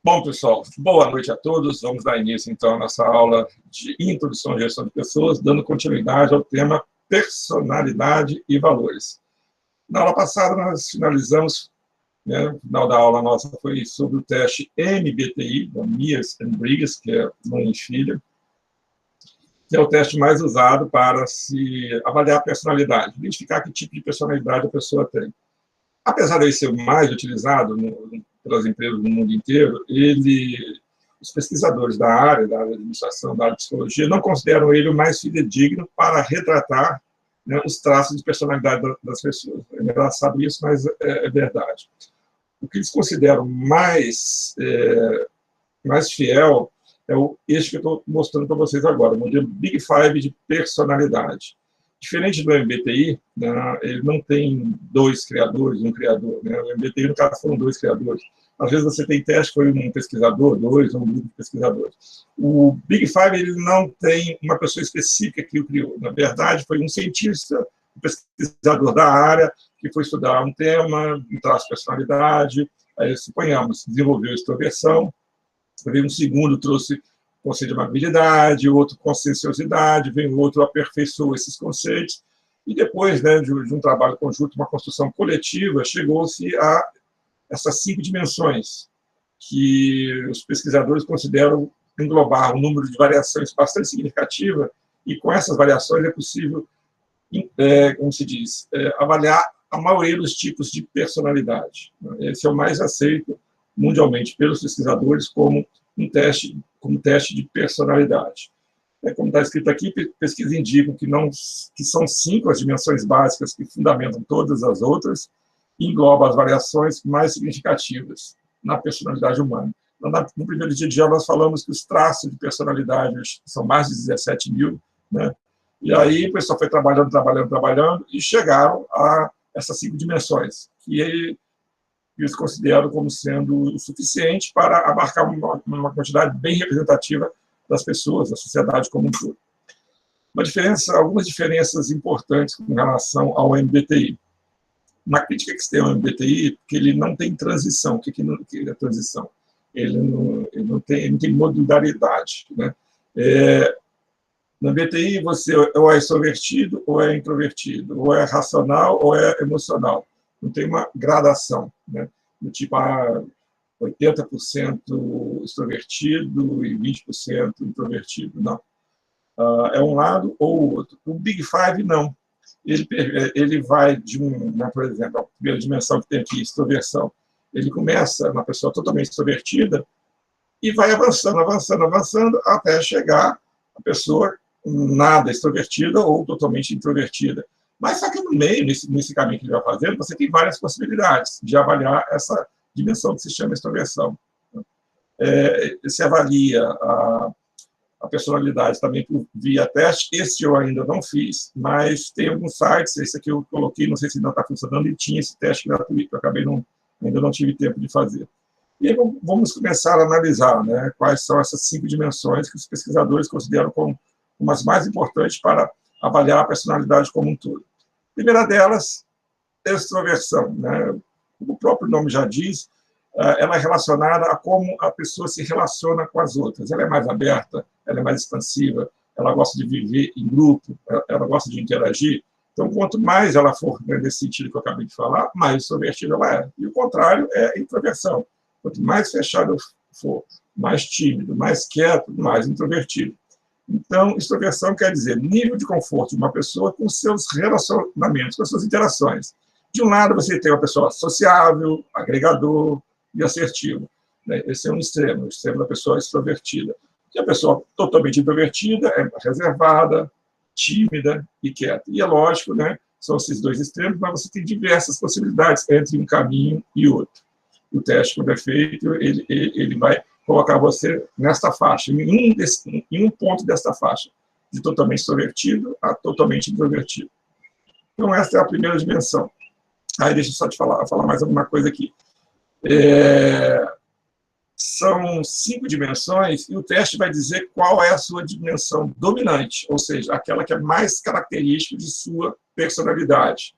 Bom, pessoal, boa noite a todos. Vamos dar início, então, à nossa aula de Introdução à Gestão de Pessoas, dando continuidade ao tema Personalidade e Valores. Na aula passada, nós finalizamos, né, o final da aula nossa foi sobre o teste MBTI, da Myers-Briggs, que é mãe e filha, que é o teste mais usado para se avaliar a personalidade, identificar que tipo de personalidade a pessoa tem. Apesar de ele ser o mais utilizado pelas empresas no mundo inteiro, os pesquisadores da área de administração, da área de psicologia, não consideram ele o mais fidedigno para retratar, né, os traços de personalidade das pessoas. É engraçado isso, mas é verdade. O que eles consideram mais fiel é este que eu estou mostrando para vocês agora, o modelo Big Five de personalidade. Diferente do MBTI, né, ele não tem dois criadores, um criador. Né? O MBTI, no caso, foram dois criadores. Às vezes você tem teste, foi um pesquisador, dois, um grupo de pesquisadores. O Big Five, ele não tem uma pessoa específica que o criou. Na verdade, foi um cientista, um pesquisador da área, que foi estudar um tema, um traço de personalidade, aí, suponhamos, desenvolveu extroversão, veio um segundo, trouxe conceito de amabilidade, outro conscienciosidade, vem outro, aperfeiçoou esses conceitos, e depois, né, de um trabalho conjunto, uma construção coletiva, chegou-se a essas 5 dimensões, que os pesquisadores consideram englobar um número de variações bastante significativa, e com essas variações é possível, como se diz, avaliar a maioria dos tipos de personalidade. Esse é o mais aceito mundialmente pelos pesquisadores como teste de personalidade. Como está escrito aqui, pesquisas indicam que são 5 as dimensões básicas que fundamentam todas as outras e englobam as variações mais significativas na personalidade humana. No primeiro dia de aula, nós falamos que os traços de personalidade são mais de 17 mil, né? E aí o pessoal foi trabalhando, e chegaram a essas 5 dimensões, que eles consideram como sendo o suficiente para abarcar uma quantidade bem representativa das pessoas, da sociedade como um todo. Algumas diferenças importantes com relação ao MBTI. Uma crítica que se tem ao MBTI, que ele não tem transição. O que é transição? Ele não tem modularidade, né? No MBTI, você ou é extrovertido ou é introvertido, ou é racional ou é emocional. Não tem uma gradação, né? Do tipo 80% extrovertido e 20% introvertido. Não. É um lado ou o outro. O Big Five, não. Ele vai de por exemplo, a primeira dimensão que tem aqui, extroversão. Ele começa na pessoa totalmente extrovertida e vai avançando, até chegar a pessoa nada extrovertida ou totalmente introvertida. Mas só que no meio, nesse caminho que ele vai fazendo, você tem várias possibilidades de avaliar essa dimensão que se chama extroversão. Se avalia a personalidade também via teste. Esse eu ainda não fiz, mas tem alguns sites, esse aqui eu coloquei, não sei se ainda está funcionando, e tinha esse teste gratuito, eu ainda não tive tempo de fazer. E aí vamos começar a analisar, né, quais são essas 5 dimensões que os pesquisadores consideram como as mais importantes para avaliar a personalidade como um todo. A primeira delas, extroversão, né? O próprio nome já diz, ela é relacionada a como a pessoa se relaciona com as outras. Ela é mais aberta, ela é mais expansiva, ela gosta de viver em grupo, ela gosta de interagir. Então, quanto mais ela for nesse sentido que eu acabei de falar, mais extrovertida ela é. E o contrário é introversão. Quanto mais fechado eu for, mais tímido, mais quieto, mais introvertido. Então, extroversão quer dizer nível de conforto de uma pessoa com seus relacionamentos, com as suas interações. De um lado, você tem uma pessoa sociável, agregador e assertivo. Esse é um extremo, o extremo da pessoa extrovertida. E a pessoa totalmente introvertida é reservada, tímida e quieta. E é lógico, né, são esses dois extremos, mas você tem diversas possibilidades entre um caminho e outro. O teste, quando é feito, ele vai colocar você nesta faixa, em um ponto desta faixa, de totalmente extrovertido a totalmente introvertido. Então, essa é a primeira dimensão. Aí, deixa eu só te falar mais alguma coisa aqui. São 5 dimensões, e o teste vai dizer qual é a sua dimensão dominante, ou seja, aquela que é mais característica de sua personalidade,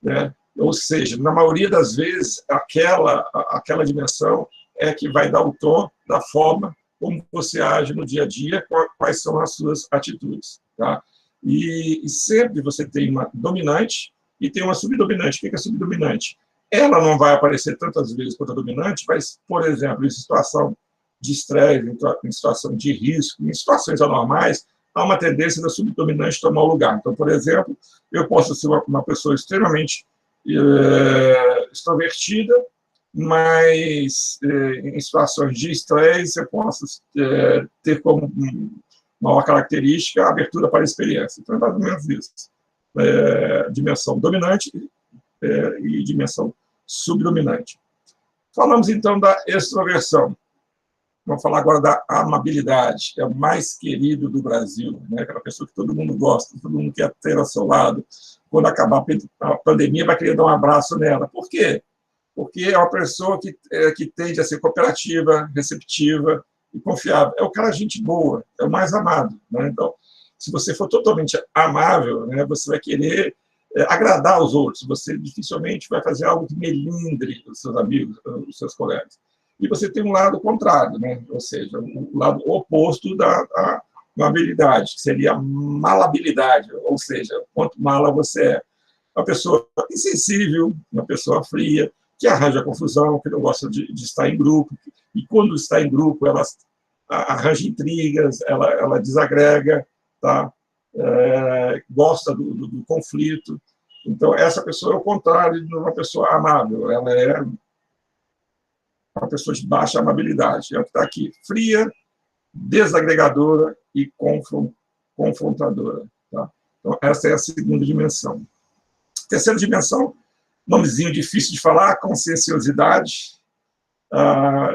né? Ou seja, na maioria das vezes, aquela dimensão é que vai dar o tom da forma como você age no dia a dia, quais são as suas atitudes. Tá? E sempre você tem uma dominante e tem uma subdominante. O que é subdominante? Ela não vai aparecer tantas vezes quanto a dominante, mas, por exemplo, em situação de estresse, em situação de risco, em situações anormais, há uma tendência da subdominante tomar o lugar. Então, por exemplo, eu posso ser uma pessoa extremamente extrovertida, mas em situações de estresse eu posso ter como maior característica a abertura para a experiência. Então, é mais ou menos isso. Dimensão dominante e dimensão subdominante. Falamos, então, da extroversão. Vamos falar agora da amabilidade, que é o mais querido do Brasil, né? Aquela pessoa que todo mundo gosta, todo mundo quer ter ao seu lado. Quando acabar a pandemia, vai querer dar um abraço nela. Por quê? Porque é uma pessoa que tende a ser cooperativa, receptiva e confiável. É o cara gente boa, é o mais amado. Né? Então, se você for totalmente amável, né, você vai querer agradar os outros, você dificilmente vai fazer algo que melindre os seus amigos, os seus colegas. E você tem um lado contrário, né? Ou seja, o lado oposto da amabilidade, que seria a malabilidade, ou seja, quanto mala você é. Uma pessoa insensível, uma pessoa fria, que arranja confusão, que não gosta de estar em grupo, e quando está em grupo, ela arranja intrigas, ela desagrega, tá? Gosta do conflito. Então, essa pessoa é o contrário de uma pessoa amável, ela é uma pessoa de baixa amabilidade, é o que está aqui, fria, desagregadora e confrontadora. Tá? Então, essa é a segunda dimensão. Terceira dimensão, nomezinho difícil de falar, conscienciosidade.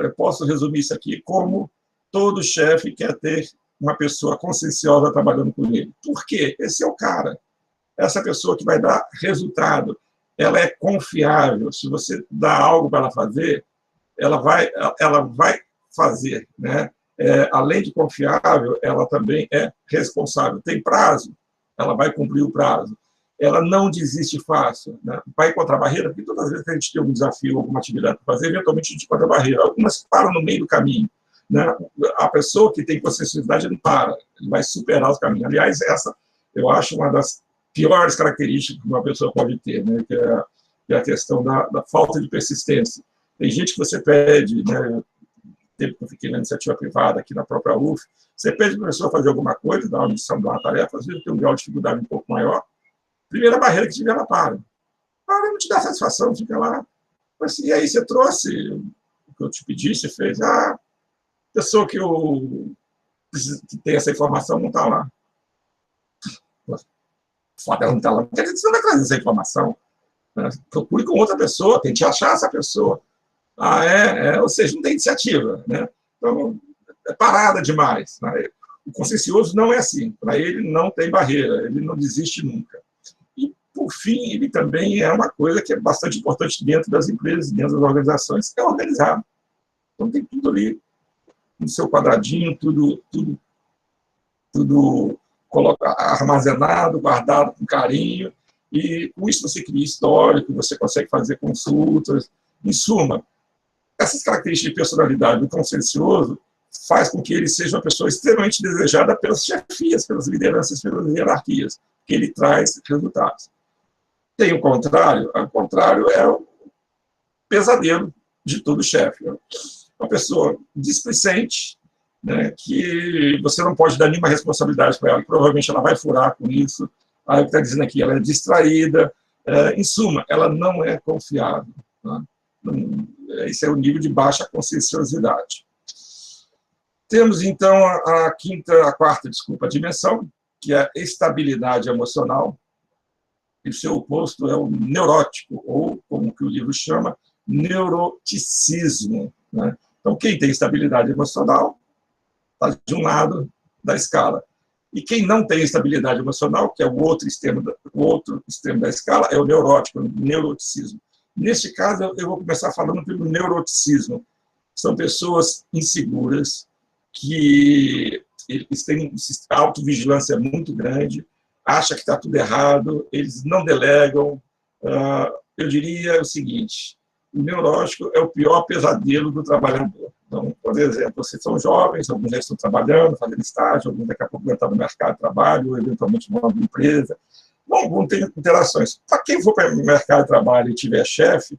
Eu posso resumir isso aqui como todo chefe quer ter uma pessoa conscienciosa trabalhando com ele. Por quê? Esse é o cara. Essa pessoa que vai dar resultado. Ela é confiável. Se você dá algo para ela fazer, ela vai fazer. Né? Além de confiável, ela também é responsável. Tem prazo, ela vai cumprir o prazo. Ela não desiste fácil. Né? Vai encontrar barreira, porque todas as vezes que a gente tem algum desafio, alguma atividade para fazer, eventualmente a gente encontra barreira. Algumas param no meio do caminho. Né? A pessoa que tem conscienciosidade não para, ele vai superar os caminhos. Aliás, essa eu acho uma das piores características que uma pessoa pode ter, né? Que é a questão da falta de persistência. Tem gente que você pede, né? Tempo que eu fiquei na iniciativa privada, aqui na própria UF, você pede para a pessoa fazer alguma coisa, dar uma missão, dar uma tarefa, às vezes tem um grau de dificuldade um pouco maior. Primeira barreira que tiver, ela para. Para, não te dá satisfação, fica lá. Assim, e aí você trouxe o que eu te pedi, você fez. A pessoa que tem essa informação não está lá. Foda, ela não está lá. Quer dizer, você não vai trazer essa informação. Né? Procure com outra pessoa, tente achar essa pessoa. Ou seja, não tem iniciativa. Né? Então, é parada demais. Né? O consciencioso não é assim. Para ele, não tem barreira. Ele não desiste nunca. E, por fim, ele também é uma coisa que é bastante importante dentro das empresas, dentro das organizações, é organizar. Então, tem tudo ali no seu quadradinho, tudo armazenado, guardado com carinho, e com isso você cria histórico, você consegue fazer consultas. Em suma, essas características de personalidade do consciencioso faz com que ele seja uma pessoa extremamente desejada pelas chefias, pelas lideranças, pelas hierarquias, que ele traz resultados. Tem o contrário é o pesadelo de todo chefe. Uma pessoa displicente, né, que você não pode dar nenhuma responsabilidade para ela, provavelmente ela vai furar com isso. Aí o que está dizendo aqui, ela é distraída, em suma, ela não é confiável. Né? Esse é o nível de baixa conscienciosidade. Temos, então, a quarta dimensão, que é a estabilidade emocional, e o seu oposto é o neurótico, ou, como que o livro chama, neuroticismo. Né? Então, quem tem estabilidade emocional está de um lado da escala. E quem não tem estabilidade emocional, que é o outro extremo da escala, é o neurótico, o neuroticismo. Neste caso, eu vou começar falando pelo neuroticismo. São pessoas inseguras, que eles têm uma autovigilância muito grande, acham que está tudo errado, eles não delegam. Eu diria o seguinte, o neurótico é o pior pesadelo do trabalhador. Então, por exemplo, vocês são jovens, alguns já estão trabalhando, fazendo estágio, alguns daqui a pouco vão estar no mercado de trabalho, ou eventualmente vão abrir empresa. Bom, vão ter interações. Para quem for para o mercado de trabalho e tiver chefe,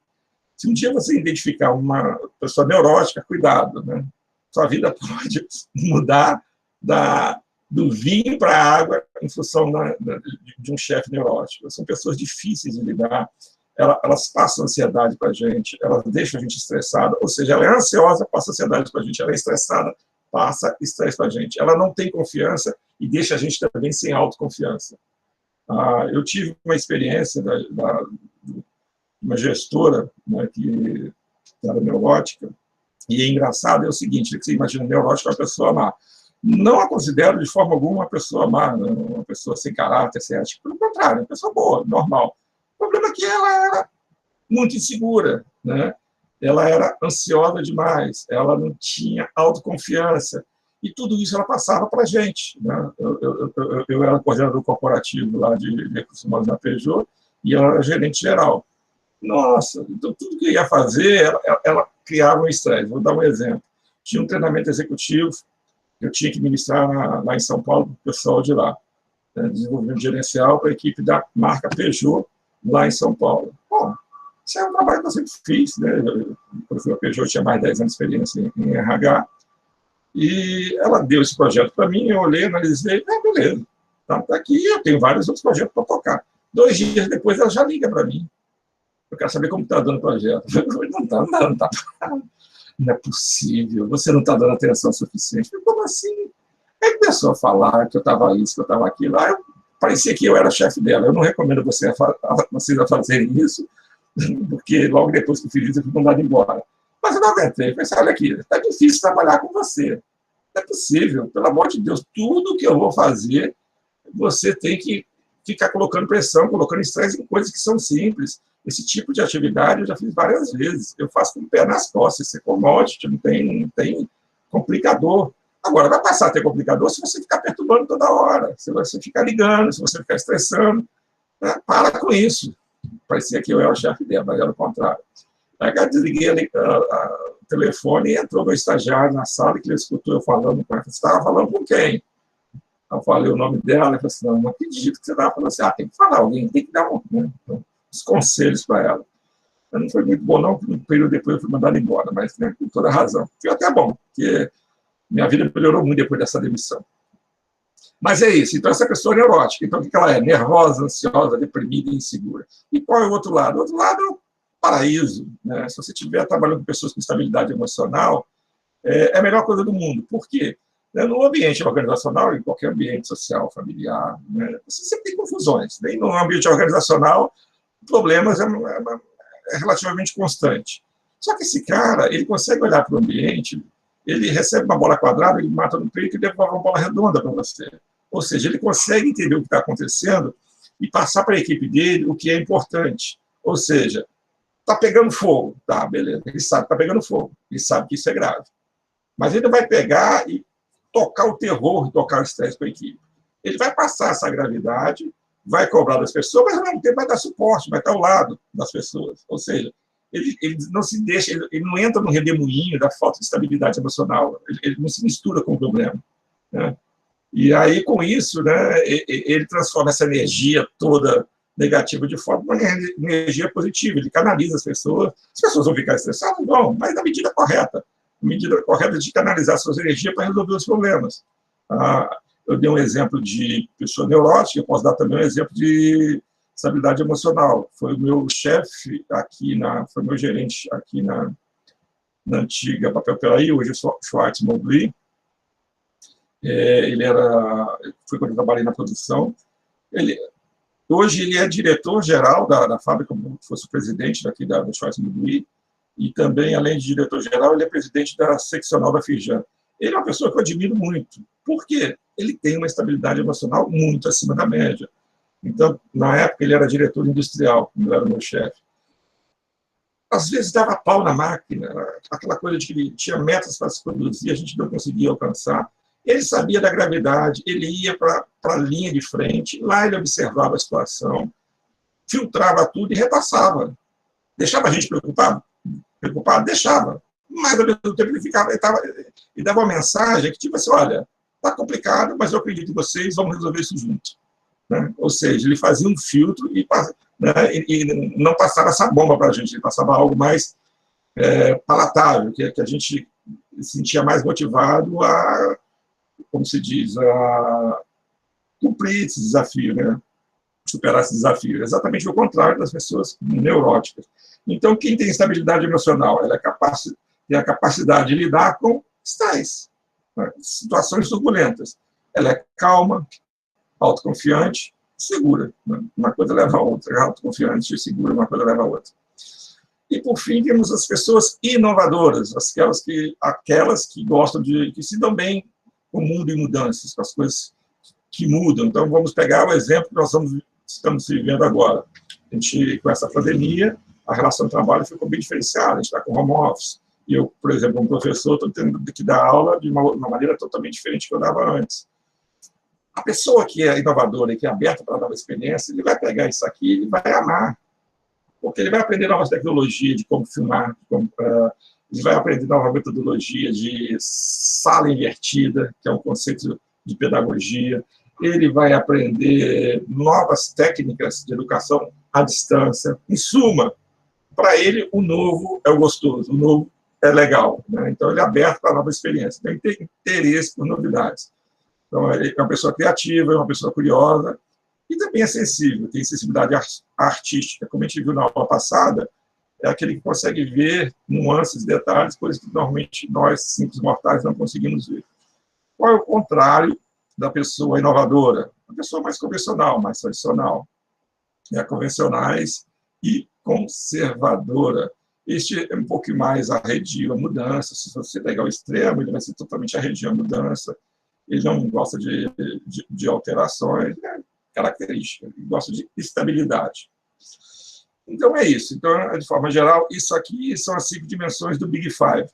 se um dia você identificar uma pessoa neurótica, cuidado, né? Sua vida pode mudar do vinho para a água em função de um chefe neurótico. São pessoas difíceis de lidar, elas passam ansiedade para a gente, elas deixam a gente estressada, ou seja, ela é ansiosa, passa ansiedade para a gente, ela é estressada, passa estresse para a gente. Ela não tem confiança e deixa a gente também sem autoconfiança. Eu tive uma experiência de uma gestora, né, que era neurótica, e é engraçado, é o seguinte, você imagina, neurótica é uma pessoa má. Não a considero de forma alguma uma pessoa má, né, uma pessoa sem caráter, sem ética, pelo contrário, uma pessoa boa, normal. O problema é que ela era muito insegura, né? Ela era ansiosa demais, ela não tinha autoconfiança, e tudo isso ela passava para a gente, né? Eu era coordenador corporativo lá de recursos humanos na Peugeot, e ela era gerente geral. Nossa, então tudo que eu ia fazer, ela criava um estresse. Vou dar um exemplo. Tinha um treinamento executivo, eu tinha que ministrar lá em São Paulo, para o pessoal de lá, né, desenvolvimento gerencial para a equipe da marca Peugeot, lá em São Paulo. Bom, isso é um trabalho que eu sempre fiz, né? A Peugeot tinha mais de 10 anos de experiência em RH, e ela deu esse projeto para mim, eu olhei, analisei, beleza, tá aqui, eu tenho vários outros projetos para tocar. 2 dias depois, ela já liga para mim. Eu quero saber como está dando o projeto. Não está. Não é possível, você não está dando atenção suficiente. Como assim? Aí começou a falar que eu estava isso, que eu estava aquilo. Aí parecia que eu era chefe dela. Eu não recomendo vocês a fazerem isso, porque logo depois que eu fiz isso, eu fui mandado embora. Mas eu não aguentei. Eu pensei, olha aqui, está difícil trabalhar com você. Não é possível, pelo amor de Deus, tudo que eu vou fazer, você tem que ficar colocando pressão, colocando estresse em coisas que são simples. Esse tipo de atividade eu já fiz várias vezes. Eu faço com o pé nas costas, isso é commodity, não tem complicador. Agora, vai passar a ter complicador se você ficar perturbando toda hora, se você ficar ligando, se você ficar estressando. Né? Para com isso. Parecia que eu era o chefe dela, mas era o contrário. Aí eu desliguei o telefone e entrou meu estagiário na sala, que ele escutou eu falando com ela. Você estava falando com quem? Eu falei o nome dela, ele falou assim, não acredito que você estava falando assim, tem que falar, alguém tem que dar uns conselhos para ela. Não foi muito bom, não, porque um período depois eu fui mandado embora, mas né, com toda razão. Foi até bom, porque minha vida melhorou muito depois dessa demissão. Mas é isso, então essa pessoa é neurótica, então o que ela é? Nervosa, ansiosa, deprimida e insegura. E qual é o outro lado? O outro lado é o paraíso, né? Se você estiver trabalhando com pessoas com estabilidade emocional, é a melhor coisa do mundo. Por quê? No ambiente organizacional, em qualquer ambiente social, familiar, né, você sempre tem confusões. Nem no ambiente organizacional, problemas é relativamente constante. Só que esse cara, ele consegue olhar para o ambiente, ele recebe uma bola quadrada, ele mata no peito e devolve uma bola redonda para você. Ou seja, ele consegue entender o que está acontecendo e passar para a equipe dele o que é importante. Ou seja, está pegando fogo. Tá, beleza. Ele sabe que está pegando fogo. Ele sabe que isso é grave. Mas ele não vai pegar e tocar o terror, tocar o estresse para a equipe. Ele vai passar essa gravidade, vai cobrar das pessoas, mas ao mesmo tempo vai dar suporte, vai estar ao lado das pessoas. Ou seja, ele não se deixa, ele não entra no redemoinho da falta de estabilidade emocional, ele não se mistura com o problema. Né? E aí, com isso, né, ele transforma essa energia toda negativa de forma uma energia positiva, ele canaliza as pessoas vão ficar estressadas? Não, mas na medida correta. Medida correta de canalizar suas energias para resolver os problemas. Eu dei um exemplo de pessoa neurótica, eu posso dar também um exemplo de estabilidade emocional. Foi o meu chefe aqui, foi o meu gerente aqui na antiga Papel Pelaí, hoje é Schwartz Mobley. Foi quando eu trabalhei na produção. Hoje ele é diretor-geral da fábrica, como se fosse o presidente daqui da Schwartz Mobley. E também, além de diretor-geral, ele é presidente da seccional da Firjan. Ele é uma pessoa que eu admiro muito. Por quê? Ele tem uma estabilidade emocional muito acima da média. Então, na época, ele era diretor industrial, como era o meu chefe. Às vezes dava pau na máquina, aquela coisa de que ele tinha metas para se produzir, a gente não conseguia alcançar. Ele sabia da gravidade, ele ia para a linha de frente, lá ele observava a situação, filtrava tudo e repassava. Deixava a gente preocupado? preocupado? Deixava. Mas, ao mesmo tempo, ele dava uma mensagem que, tipo assim, olha, está complicado, mas eu acredito em vocês, vamos resolver isso juntos. Né? Ou seja, ele fazia um filtro né, e não passava essa bomba para a gente, ele passava algo mais palatável, que a gente se sentia mais motivado a, como se diz, a cumprir esse desafio, né? Superar esse desafio. Exatamente o contrário das pessoas neuróticas. Então, quem tem estabilidade emocional, ela tem a capacidade de lidar com estresse, né? Situações turbulentas. Ela é calma, autoconfiante, segura. Né? Uma coisa leva a outra. Autoconfiante e segura, uma coisa leva a outra. E, por fim, temos as pessoas inovadoras, aquelas que gostam que se dão bem com o mundo em mudanças, com as coisas que mudam. Então, vamos pegar o exemplo que nós estamos vivendo agora. A gente, com essa pandemia, a relação de trabalho ficou bem diferenciada, a gente está com home office. E eu, por exemplo, como professor, estou tendo que dar aula de uma maneira totalmente diferente que eu dava antes. A pessoa que é inovadora e que é aberta para nova experiência, ele vai pegar isso aqui e ele vai amar. Porque ele vai aprender novas tecnologias de como filmar, ele vai aprender nova metodologia de sala invertida, que é um conceito de pedagogia, ele vai aprender novas técnicas de educação à distância. Em suma, para ele, o novo é o gostoso, o novo é legal. Né? Então, ele é aberto para nova experiência, tem interesse por novidades. Então, ele é uma pessoa criativa, é uma pessoa curiosa, e também é sensível, tem sensibilidade artística. Como a gente viu na aula passada, é aquele que consegue ver nuances, detalhes, coisas que normalmente nós, simples mortais, não conseguimos ver. Qual é o contrário da pessoa inovadora? A pessoa mais convencional, mais tradicional. Convencionais e conservadora. Este é um pouco mais arredio à mudança. Se você pegar o extremo, ele vai ser totalmente arredio à mudança. Ele não gosta de alterações, né? Característica, ele gosta de estabilidade. Então, é isso. Então, de forma geral, isso aqui são as 5 dimensões do Big Five.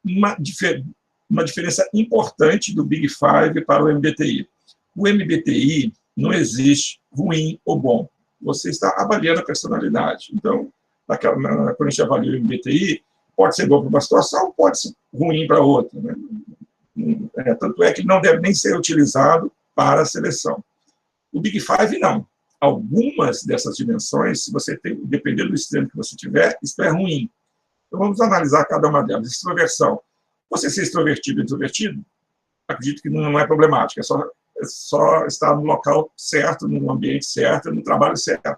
Uma diferença importante do Big Five para o MBTI. O MBTI não existe ruim ou bom. Você está avaliando a personalidade. Então, quando a gente avalia o MBTI, pode ser bom para uma situação, pode ser ruim para outra. Né? Tanto é que não deve nem ser utilizado para a seleção. O Big Five, não. Algumas dessas dimensões, se você tem, dependendo do extremo que você tiver, isso é ruim. Então, vamos analisar cada uma delas. Extroversão. Você ser extrovertido e introvertido, acredito que não é problemático, é só estar no local certo, no ambiente certo, no trabalho certo.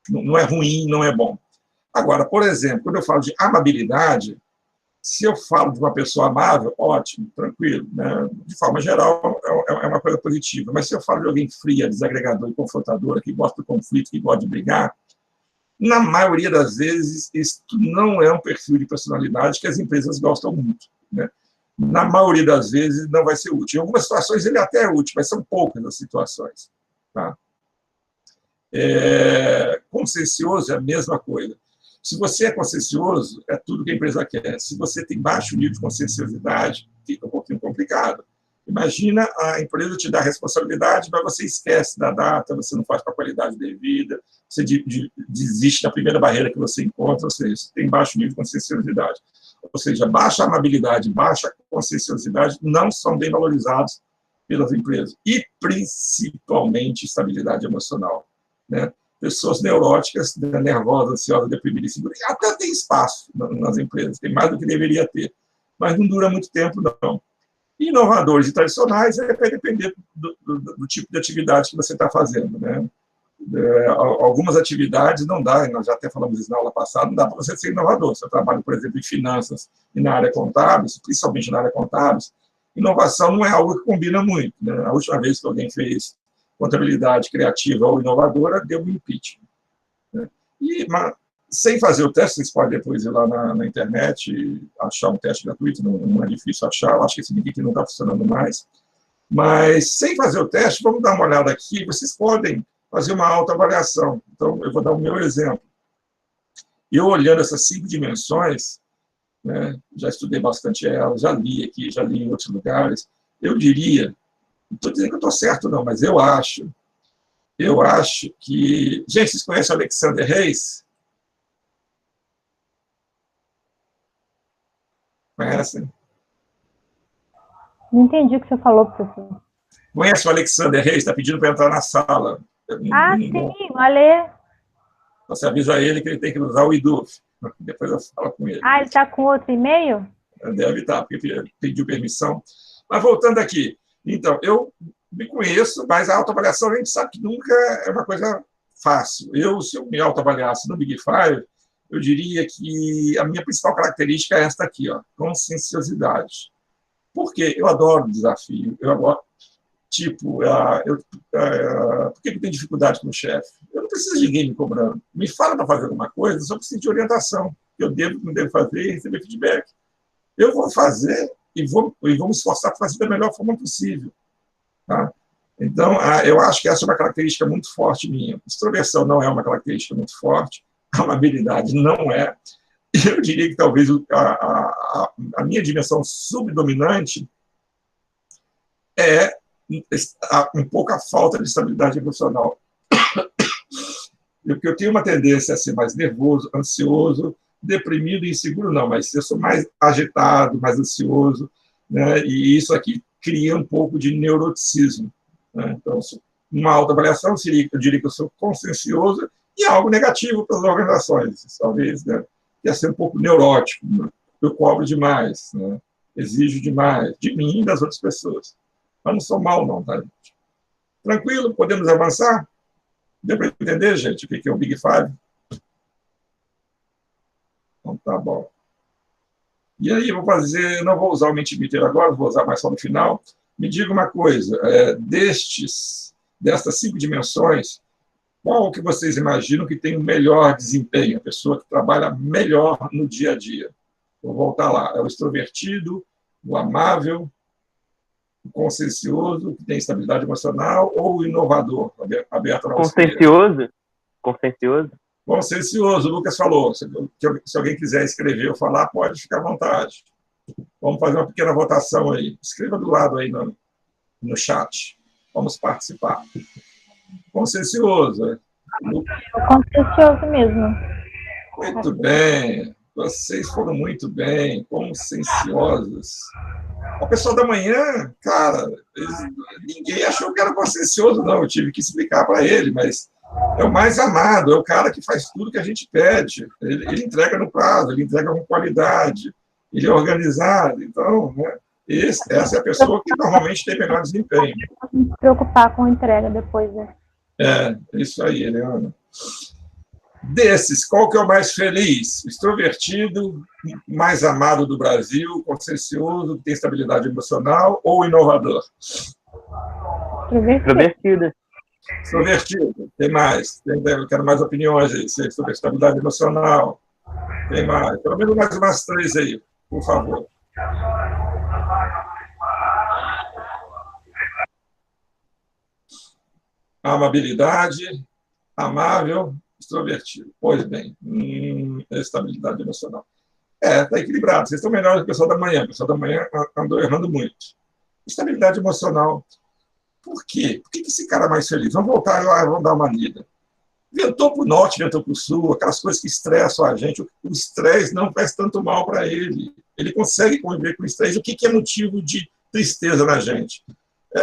Não é ruim, não é bom. Agora, por exemplo, quando eu falo de amabilidade, se eu falo de uma pessoa amável, ótimo, tranquilo, né? De forma geral, é uma coisa positiva. Mas se eu falo de alguém fria, desagregador e confrontadora, que gosta do conflito, que gosta de brigar, na maioria das vezes, isso não é um perfil de personalidade que as empresas gostam muito. Né? Na maioria das vezes, não vai ser útil. Em algumas situações, ele até é útil, mas são poucas as situações. Tá? Consciencioso é a mesma coisa. Se você é consciencioso, é tudo que a empresa quer. Se você tem baixo nível de conscienciosidade, fica um pouquinho complicado. Imagina a empresa te dar responsabilidade, mas você esquece da data, você não faz com a qualidade devida, você desiste da primeira barreira que você encontra, ou seja, você tem baixo nível de conscienciosidade. Ou seja, baixa amabilidade, baixa conscienciosidade não são bem valorizados pelas empresas. E, principalmente, estabilidade emocional. Né? Pessoas neuróticas, nervosas, ansiosas, deprimidas, inseguras, até tem espaço nas empresas, tem mais do que deveria ter, mas não dura muito tempo, não. Inovadores e tradicionais vai depender do tipo de atividade que você está fazendo. Né? Algumas atividades não dá, nós já até falamos isso na aula passada, não dá para você ser inovador. Se eu trabalho, por exemplo, em finanças e na área contábil, principalmente na área contábil, inovação não é algo que combina muito. Né? A última vez que alguém fez contabilidade criativa ou inovadora, deu um impeachment. Né? Mas, sem fazer o teste, vocês podem depois ir lá na internet e achar um teste gratuito, não é difícil achar, eu acho que esse link aqui não está funcionando mais. Mas, sem fazer o teste, vamos dar uma olhada aqui, vocês podem fazer uma autoavaliação. Então, eu vou dar o meu exemplo. Eu, olhando essas 5 dimensões, né, já estudei bastante elas, já li aqui, já li em outros lugares, eu diria, não estou dizendo que eu estou certo, não, mas eu acho que... Gente, vocês conhecem o Alexander Reis? Conhecem? Não entendi o que você falou, professor. Conhece o Alexander Reis? Está pedindo para entrar na sala. Sim, o Ale. Você avisa ele que ele tem que usar o IDUF. Depois eu falo com ele. Ele está com outro e-mail? Deve estar, porque pediu permissão. Mas voltando aqui. Então, eu me conheço, mas a autoavaliação a gente sabe que nunca é uma coisa fácil. Se eu me autoavaliasse no Big Five, eu diria que a minha principal característica é esta aqui, ó, conscienciosidade. Por quê? Eu adoro desafio, eu adoro. Tipo, por que eu tenho dificuldade com o chefe? Eu não preciso de ninguém me cobrando. Me fala para fazer alguma coisa, eu só preciso de orientação. Eu devo, não devo fazer e receber feedback. Eu vou fazer e vou me esforçar para fazer da melhor forma possível. Tá? Então, eu acho que essa é uma característica muito forte minha. Extroversão não é uma característica muito forte, a amabilidade não é. Eu diria que talvez a minha dimensão subdominante é um pouco a falta de estabilidade emocional. Porque eu tenho uma tendência a ser mais nervoso, ansioso, deprimido e inseguro, não, mas eu sou mais agitado, mais ansioso, né? E isso aqui cria um pouco de neuroticismo. Né? Então, uma autoavaliação seria, eu diria que eu sou consciencioso e algo negativo para as organizações, talvez, né? Ia ser um pouco neurótico, né? Eu cobro demais, né? Exijo demais, de mim e das outras pessoas. Mas não sou mal, não, tá, gente? Tranquilo? Podemos avançar? Deu para entender, gente, o que é o Big Five? Então, tá bom. E aí, não vou usar o Mentimeter agora, vou usar mais só no final. Me diga uma coisa, destas 5 dimensões, qual que vocês imaginam que tem o melhor desempenho, a pessoa que trabalha melhor no dia a dia? Vou voltar lá. É o extrovertido, o amável, o consciencioso, que tem estabilidade emocional, ou o inovador, aberto na consciencioso? Consciencioso? Consciencioso, o Lucas falou. Se alguém quiser escrever ou falar, pode ficar à vontade. Vamos fazer uma pequena votação aí. Escreva do lado aí no chat. Vamos participar. Consciencioso. Consciencioso mesmo. Muito bem. Vocês foram muito bem, conscienciosos. O pessoal da manhã, cara, ninguém achou que era consciencioso, não. Eu tive que explicar para ele, mas é o mais amado, é o cara que faz tudo que a gente pede. Ele entrega no prazo, ele entrega com qualidade, ele é organizado. Então, né, essa é a pessoa que normalmente tem melhor desempenho. Não se preocupar com a entrega depois, né? É isso aí, Eliana. Desses, qual que é o mais feliz? Extrovertido, mais amado do Brasil, consciencioso, que tem estabilidade emocional, ou inovador? Extrovertido. Extrovertido, tem mais. Eu quero mais opiniões aí, sobre estabilidade emocional. Tem mais. Pelo menos mais umas 3 aí, por favor. Amabilidade, amável, extrovertido. Pois bem, estabilidade emocional. Está equilibrado. Vocês estão melhores que o pessoal da manhã. O pessoal da manhã andou errando muito. Estabilidade emocional. Por quê? Por que esse cara é mais feliz? Vamos voltar lá, vamos dar uma lida. Ventou para o norte, ventou para o sul, aquelas coisas que estressam a gente. O estresse não faz tanto mal para ele. Ele consegue conviver com o estresse. O que é motivo de tristeza na gente?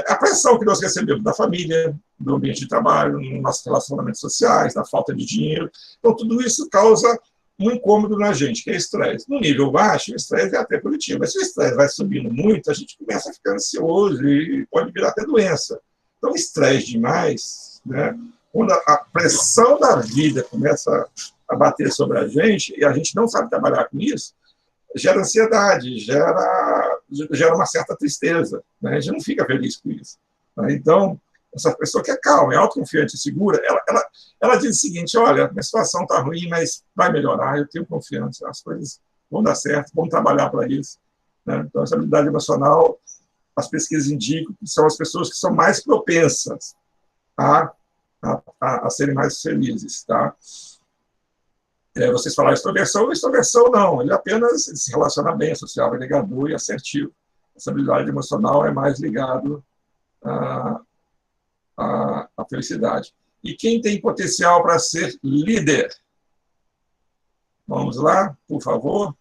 A pressão que nós recebemos da família, do ambiente de trabalho, nos nossos relacionamentos sociais, da falta de dinheiro. Então, tudo isso causa um incômodo na gente, que é estresse. No nível baixo, o estresse é até positivo. Mas se o estresse vai subindo muito, a gente começa a ficar ansioso e pode virar até doença. Então, estresse demais, né? Quando a pressão da vida começa a bater sobre a gente, e a gente não sabe trabalhar com isso, gera ansiedade, gera uma certa tristeza. Né? A gente não fica feliz com isso. Né? Então, essa pessoa que é calma, é autoconfiante e segura, ela diz o seguinte: olha, minha situação está ruim, mas vai melhorar, eu tenho confiança, as coisas vão dar certo, vamos trabalhar para isso. Né? Então, essa habilidade emocional, as pesquisas indicam que são as pessoas que são mais propensas a serem mais felizes. Tá? Vocês falaram extroversão não, ele apenas se relaciona bem, é social, é ligador e assertivo. Essa habilidade emocional é mais ligado à felicidade. E quem tem potencial para ser líder? Vamos lá, por favor.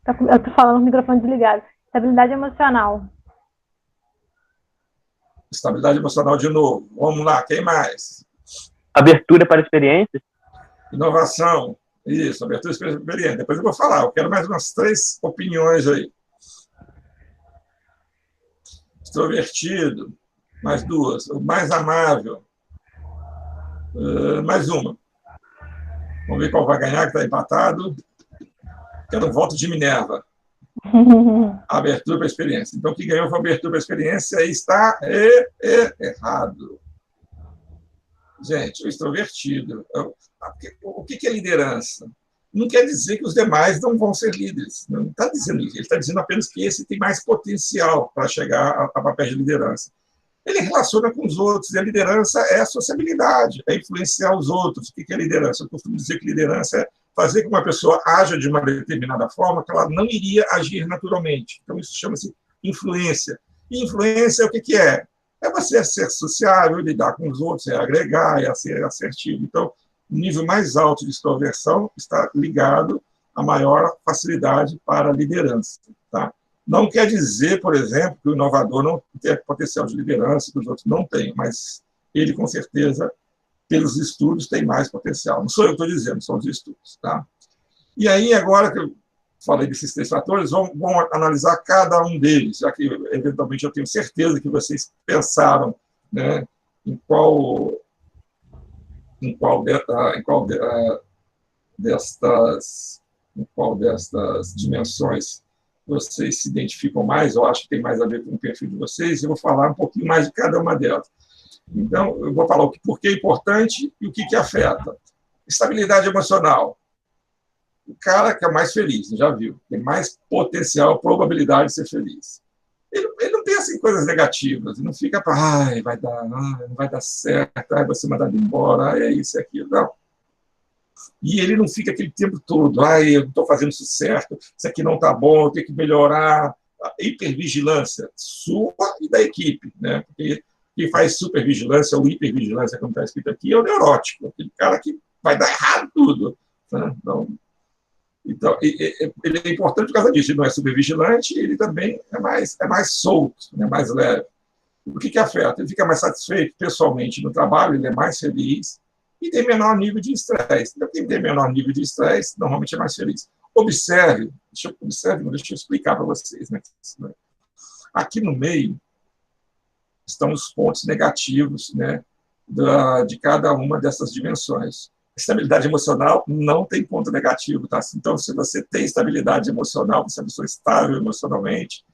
Eu tô falando com o microfone desligado. Estabilidade emocional. Estabilidade emocional de novo. Vamos lá, quem mais? Abertura para experiências. Inovação. Isso, abertura experiência. Depois eu vou falar. Eu quero mais umas 3 opiniões aí. Extrovertido. Mais 2. O mais amável. Mais uma. Vamos ver qual vai ganhar, que está empatado. Quero um voto de Minerva. Abertura para experiência. Então, o que ganhou foi a abertura para experiência e está errado. Gente, o extrovertido. O que é liderança? Não quer dizer que os demais não vão ser líderes. Não está dizendo isso. Ele está dizendo apenas que esse tem mais potencial para chegar a papel de liderança. Ele relaciona com os outros. E a liderança é a sociabilidade, é influenciar os outros. O que é liderança? Eu costumo dizer que liderança é fazer com que uma pessoa haja de uma determinada forma que ela não iria agir naturalmente. Então, isso chama-se influência. E influência, o que é? É você ser sociável, lidar com os outros, é agregar, é ser assertivo. Então, o nível mais alto de extroversão está ligado à maior facilidade para a liderança. Tá? Não quer dizer, por exemplo, que o inovador não tem potencial de liderança, que os outros não têm, mas ele, com certeza, pelos estudos, tem mais potencial. Não sou eu que estou dizendo, são os estudos. Tá? E aí, agora que eu falei desses 3 fatores, vamos analisar cada um deles, já que, eventualmente, eu tenho certeza que vocês pensaram, né, em qual destas dimensões vocês se identificam mais, ou acham que tem mais a ver com o perfil de vocês, eu vou falar um pouquinho mais de cada uma delas. Então, eu vou falar o porquê é importante e o que afeta. Estabilidade emocional. O cara que é mais feliz, já viu, tem mais potencial, probabilidade de ser feliz. Ele não pensa em coisas negativas, ele não fica para, não vai dar certo, vai ser mandado embora, é isso, é aquilo, não. E ele não fica aquele tempo todo, eu não estou fazendo isso certo, isso aqui não está bom, eu tenho que melhorar. A hipervigilância sua e da equipe, né? Porque quem faz supervigilância ou hipervigilância, como está escrito aqui, é o neurótico, aquele cara que vai dar errado tudo. Né? Então, ele é importante por causa disso. Ele não é supervigilante, ele também é mais solto, né? Mais leve. O que afeta? Ele fica mais satisfeito pessoalmente no trabalho, ele é mais feliz e tem menor nível de estresse. Então, quem tem menor nível de estresse, normalmente é mais feliz. Observe, deixa eu explicar para vocês. Né? Aqui no meio estão os pontos negativos, né, de cada uma dessas dimensões. Estabilidade emocional não tem ponto negativo, tá? Então, se você tem estabilidade emocional, você é uma pessoa estável emocionalmente,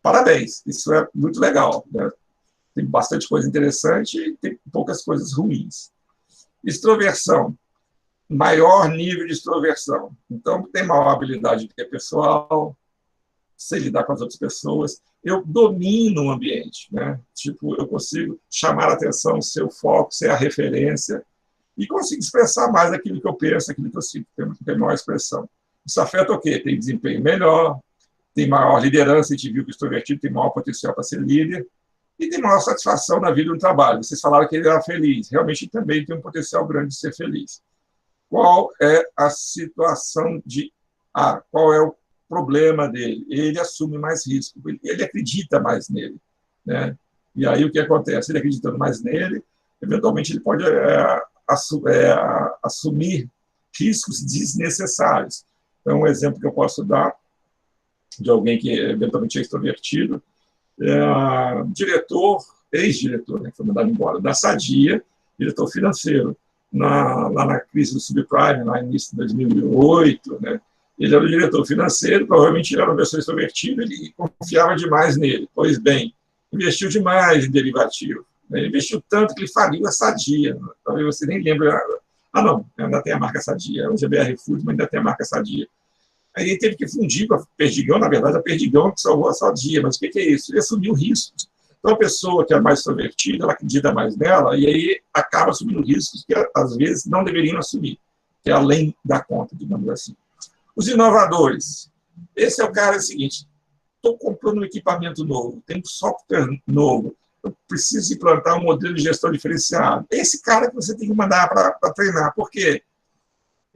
parabéns, isso é muito legal, né? Tem bastante coisa interessante e tem poucas coisas ruins. Extroversão, maior nível de extroversão. Então, tem maior habilidade interpessoal, sei lidar com as outras pessoas, eu domino o ambiente, né? Tipo, eu consigo chamar a atenção, ser o foco, ser a referência, e consigo expressar mais aquilo que eu penso, aquilo que eu sinto, tem maior expressão. Isso afeta o quê? Tem desempenho melhor, tem maior liderança, a gente viu que o extrovertido tem maior potencial para ser líder, e tem maior satisfação na vida e no trabalho. Vocês falaram que ele era feliz, realmente também tem um potencial grande de ser feliz. Qual é a situação qual é o problema dele? Ele assume mais risco, ele acredita mais nele, né? E aí o que acontece? Ele acreditando mais nele, eventualmente ele pode assumir riscos desnecessários. Então, um exemplo que eu posso dar de alguém que eventualmente é extrovertido, ex-diretor, né, que foi mandado embora, da Sadia, diretor financeiro, lá na crise do subprime, lá no início de 2008, né, ele era o diretor financeiro, provavelmente ele era uma pessoa extrovertida, ele confiava demais nele. Pois bem, investiu demais em derivativo. Ele investiu tanto que ele faliu a Sadia. Talvez você nem lembre. Não, ainda tem a marca Sadia. Hoje é BR Food, mas ainda tem a marca Sadia. Aí ele teve que fundir com a Perdigão, na verdade, a Perdigão que salvou a Sadia. Mas o que é isso? Ele assumiu riscos. Então, a pessoa que é mais extrovertida, ela acredita mais nela, e aí acaba assumindo riscos que, às vezes, não deveriam assumir, que é além da conta, digamos assim. Os inovadores. Esse é o cara seguinte, estou comprando um equipamento novo, tem um software novo, eu preciso implantar um modelo de gestão diferenciado. Esse cara que você tem que mandar para treinar. Por quê?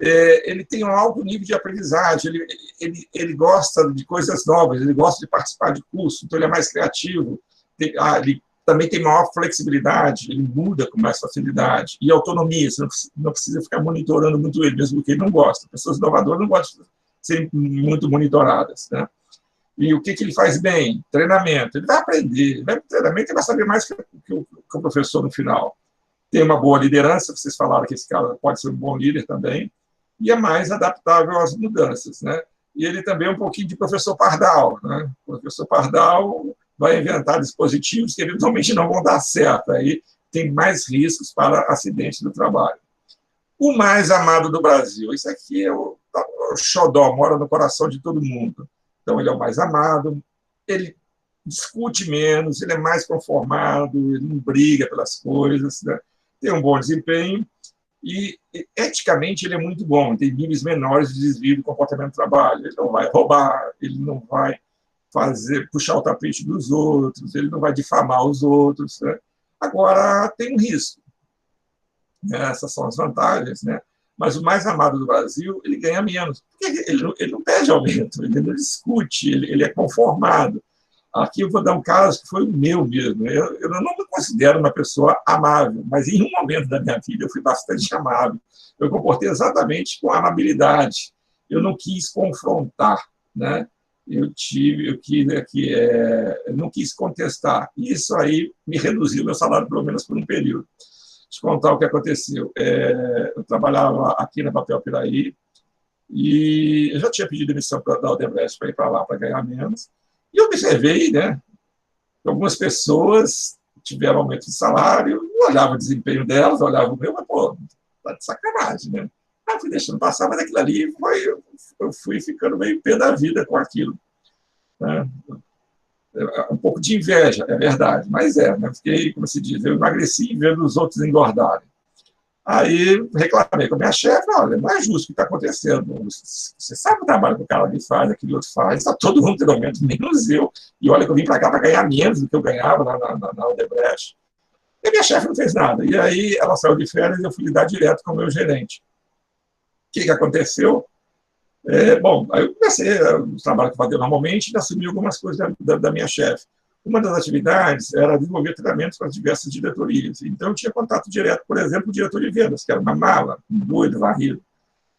Ele tem um alto nível de aprendizagem, ele gosta de coisas novas, ele gosta de participar de curso, então ele é mais criativo, ele também tem maior flexibilidade, ele muda com mais facilidade, e autonomia, você não precisa ficar monitorando muito ele, mesmo que ele não gosta. Pessoas inovadoras não gostam de ser muito monitoradas, né? E o que ele faz bem? Treinamento. Ele vai aprender, ele vai para o treinamento e vai saber mais que o professor no final. Tem uma boa liderança, vocês falaram que esse cara pode ser um bom líder também, e é mais adaptável às mudanças, né? E ele também é um pouquinho de professor Pardal, né? O professor Pardal vai inventar dispositivos que eventualmente não vão dar certo, aí tem mais riscos para acidentes do trabalho. O mais amado do Brasil, isso aqui é o xodó, mora no coração de todo mundo. Então, ele é o mais amado, ele discute menos, ele é mais conformado, ele não briga pelas coisas, né? Tem um bom desempenho, e eticamente ele é muito bom, tem níveis menores de desvio do comportamento do trabalho, ele não vai roubar, ele não vai puxar o tapete dos outros, ele não vai difamar os outros, né? Agora, tem um risco, né? Essas são as vantagens, né? Mas o mais amado do Brasil, ele ganha menos, porque ele não pede aumento, ele não discute, ele é conformado. Aqui eu vou dar um caso que foi o meu mesmo. Eu não me considero uma pessoa amável, mas em um momento da minha vida eu fui bastante amável. Eu comportei exatamente com amabilidade. Eu não quis confrontar, né? Eu não quis contestar. Isso aí me reduziu meu salário, pelo menos por um período. Deixa eu contar o que aconteceu. Eu trabalhava aqui na Papel Piraí e eu já tinha pedido demissão da Odebrecht para ir para lá para ganhar menos. E eu observei, né, que algumas pessoas tiveram aumento de salário, eu olhava o desempenho delas, olhava o meu, mas, pô, tá de sacanagem, né? Aí eu fui deixando passar, mas aquilo ali eu fui ficando meio pé da vida com aquilo, né? Um pouco de inveja, é verdade, mas né? Fiquei, como se diz, eu emagreci vendo os outros engordarem. Aí reclamei com a minha chefe, olha, não é justo o que está acontecendo. Você sabe o trabalho que o cara ali faz, aquele outro faz, está todo mundo tendo aumento, menos eu. E olha que eu vim para cá para ganhar menos do que eu ganhava na Odebrecht. E a minha chefe não fez nada. E aí ela saiu de férias e eu fui lidar direto com o meu gerente. O que aconteceu? Bom, aí eu comecei o trabalho que eu fazia normalmente e assumi algumas coisas da minha chefe. Uma das atividades era desenvolver treinamentos para as diversas diretorias. Então, eu tinha contato direto, por exemplo, com o diretor de vendas, que era uma mala, um doido, varrido.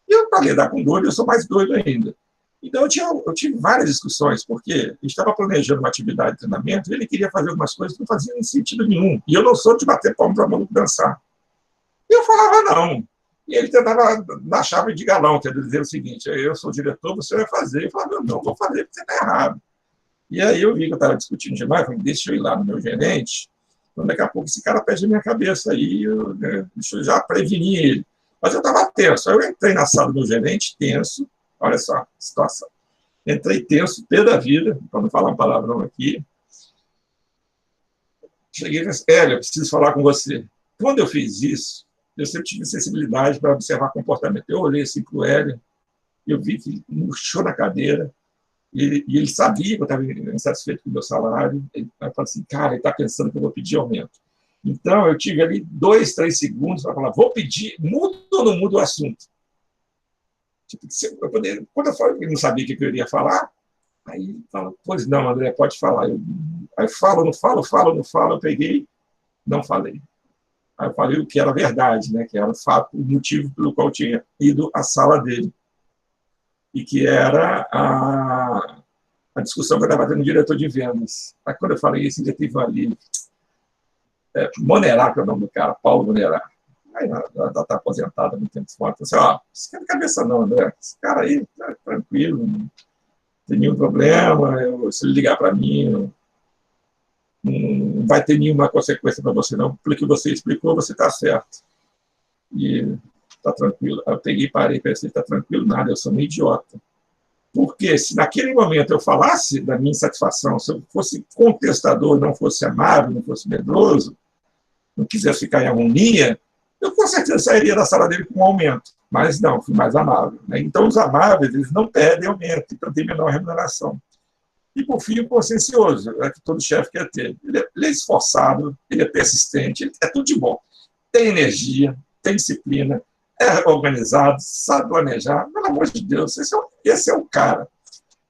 E eu, para lidar com doido, eu sou mais doido ainda. Então, eu tive várias discussões, porque a gente estava planejando uma atividade de treinamento e ele queria fazer algumas coisas que não faziam sentido nenhum. E eu não sou de bater palmo para maluco dançar. E eu falava não. E ele tentava dar chave de galão, quer dizer o seguinte, eu sou o diretor, você vai fazer. Eu falava, não vou fazer porque você está errado. E aí eu vi que eu estava discutindo demais, falei, deixa eu ir lá no meu gerente, então daqui a pouco esse cara pede a minha cabeça aí, deixa eu já prevenir ele. Mas eu estava tenso, aí eu entrei na sala do meu gerente, tenso, olha só a situação. Entrei tenso, pé da vida, para não falar um palavrão aqui. Cheguei e disse, Hélio, eu preciso falar com você. Quando eu fiz isso, eu sempre tive sensibilidade para observar comportamento. Eu olhei assim para o Hélio, eu vi que ele murchou na cadeira, e ele sabia que eu estava insatisfeito com o meu salário. Ele falou assim, cara, ele está pensando que eu vou pedir aumento. Então, eu tive ali 2, 3 segundos para falar, vou pedir, mudo ou não mudo o assunto? Tipo, quando eu falei que ele não sabia o que eu iria falar, aí ele fala, pois não, André, pode falar. Aí falo, não falo, eu peguei, não falei. Aí eu falei o que era verdade, né, que era o fato, o motivo pelo qual eu tinha ido à sala dele. E que era a discussão que eu estava tendo no diretor de vendas. Aí, quando eu falei isso, ele teve ali, Monerá, que é o nome do cara, Paulo Monerá. Aí, ela está aposentada há muito tempo fora. Eu falei, isso não é cabeça não, André. Esse cara aí, tá tranquilo, não tem nenhum problema, se ele ligar para mim, não vai ter nenhuma consequência para você, não. Pelo que você explicou, você está certo. E está tranquilo. Eu peguei, parei, pensei, está tranquilo, nada, eu sou um idiota. Porque se naquele momento eu falasse da minha insatisfação, se eu fosse contestador, não fosse amável, não fosse medroso, não quisesse ficar em harmonia, eu com certeza sairia da sala dele com um aumento. Mas não, fui mais amável, né? Então, os amáveis, eles não pedem aumento, então tem menor remuneração. E, por fim, o consciencioso, que todo chefe quer ter. Ele é esforçado, ele é persistente, ele é tudo de bom. Tem energia, tem disciplina, é organizado, sabe planejar, pelo amor de Deus, esse é o cara.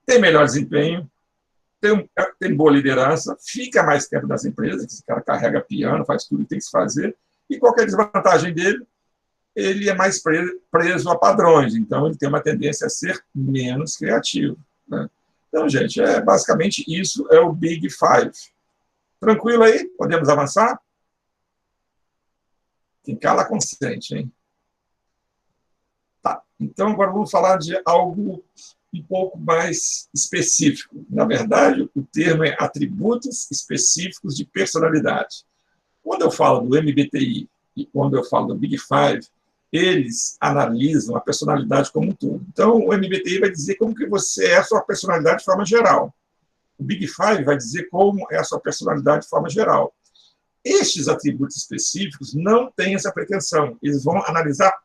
Tem melhor desempenho, tem boa liderança, fica mais tempo nas empresas, esse cara carrega piano, faz tudo que tem que se fazer, e qualquer desvantagem dele, ele é mais preso a padrões, então ele tem uma tendência a ser menos criativo, né? Então, gente, basicamente isso é o Big Five. Tranquilo aí? Podemos avançar? Quem cala consente, hein? Tá, então agora vamos falar de algo um pouco mais específico. Na verdade, o termo é atributos específicos de personalidade. Quando eu falo do MBTI e quando eu falo do Big Five, eles analisam a personalidade como um todo. Então, o MBTI vai dizer como que você é a sua personalidade de forma geral. O Big Five vai dizer como é a sua personalidade de forma geral. Estes atributos específicos não têm essa pretensão. Eles vão analisar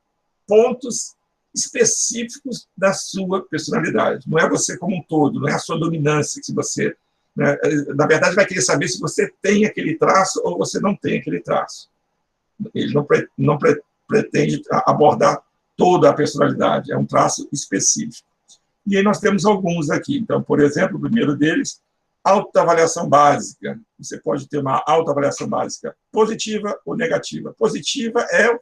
pontos específicos da sua personalidade. Não é você como um todo, não é a sua dominância que você... Né, na verdade, vai querer saber se você tem aquele traço ou você não tem aquele traço. Ele não pretende abordar toda a personalidade, é um traço específico. E aí nós temos alguns aqui. Então, por exemplo, o primeiro deles, autoavaliação básica. Você pode ter uma autoavaliação básica positiva ou negativa. Positiva é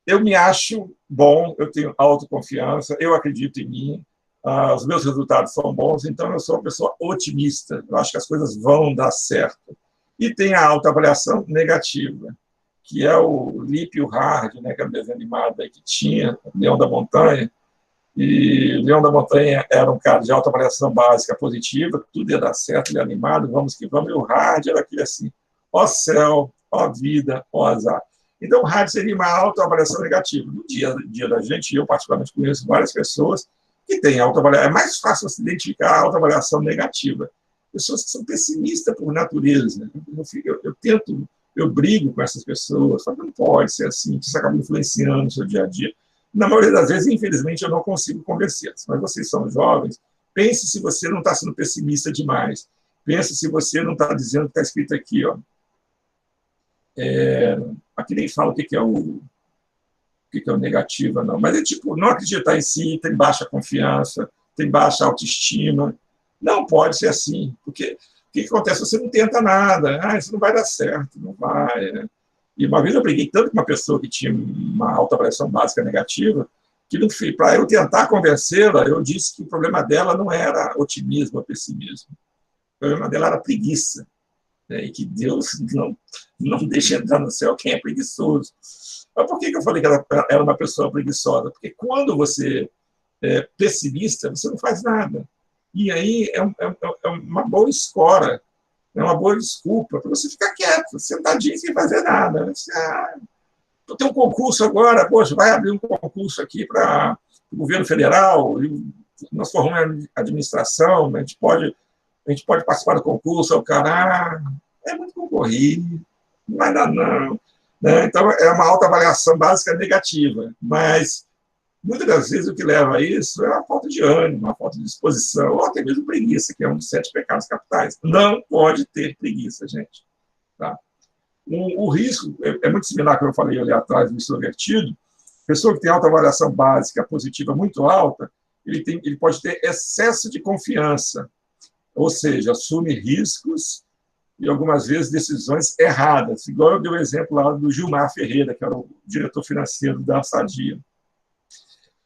eu me acho bom, eu tenho autoconfiança, eu acredito em mim, os meus resultados são bons, então eu sou uma pessoa otimista, eu acho que as coisas vão dar certo. E tem a autoavaliação negativa, que é o Lip e o Hard, né, que é um desenho animado aí que tinha, Leão da Montanha, e o Leão da Montanha era um cara de autoavaliação básica positiva, tudo ia dar certo, ele é animado, vamos que vamos, e o Hard era aquele assim, ó céu, ó vida, ó azar. Então, o hard seria uma autoavaliação negativa. No dia da gente, eu particularmente conheço várias pessoas que têm autoavaliação. É mais fácil você identificar a autoavaliação negativa. Pessoas que são pessimistas por natureza. Eu brigo com essas pessoas, falo, não pode ser assim, que isso acaba influenciando no seu dia a dia. Na maioria das vezes, infelizmente, eu não consigo convencê-los. Mas vocês são jovens, pense se você não está sendo pessimista demais. Pense se você não está dizendo o que está escrito aqui, ó. Aqui nem fala o que é o negativo, não. Mas é tipo, não acreditar em si, tem baixa confiança, tem baixa autoestima. Não pode ser assim, porque o que acontece? Você não tenta nada, isso não vai dar certo, não vai. Né? E uma vez eu briguei tanto com uma pessoa que tinha uma autoavaliação básica negativa, que para eu tentar convencê-la, eu disse que o problema dela não era otimismo ou pessimismo. O problema dela era preguiça. E que Deus não deixa entrar no céu quem é preguiçoso. Mas por que eu falei que ela era uma pessoa preguiçosa? Porque quando você é pessimista, você não faz nada. E aí é uma boa escora, é uma boa desculpa para você ficar quieto, sentadinho sem fazer nada. Tem um concurso agora, poxa, vai abrir um concurso aqui para o governo federal, nós formamos em administração, a gente pode participar do concurso, o cara, é muito concorrido, não vai dar não. Né? Então, é uma autoavaliação básica negativa, mas muitas das vezes o que leva a isso é a falta de ânimo, a falta de disposição, ou até mesmo preguiça, que é um dos 7 pecados capitais. Não pode ter preguiça, gente. Tá? O risco é muito similar ao que eu falei ali atrás do extrovertido. Pessoa que tem autoavaliação básica positiva muito alta, ele pode ter excesso de confiança, ou seja, assume riscos e, algumas vezes, decisões erradas. Igual eu dei o exemplo lá do Gilmar Ferreira, que era o diretor financeiro da Sadia.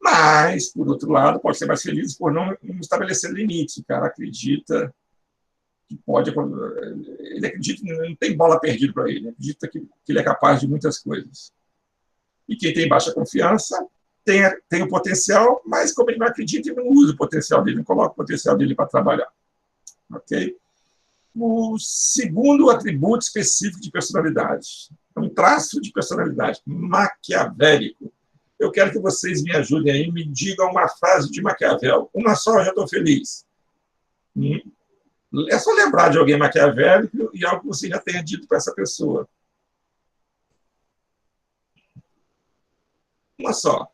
Mas, por outro lado, pode ser mais feliz por não estabelecer limites. O cara acredita que pode... Ele acredita que não tem bola perdida para ele. Ele acredita que ele é capaz de muitas coisas. E quem tem baixa confiança tem o potencial, mas como ele não acredita, ele não usa o potencial dele, não coloca o potencial dele para trabalhar. Okay? O segundo atributo específico de personalidade, é um traço de personalidade, maquiavélico. Eu quero que vocês me ajudem aí, me digam uma frase de Maquiavel. Uma só, eu já estou feliz. É só lembrar de alguém maquiavélico e algo que você já tenha dito para essa pessoa. Uma só.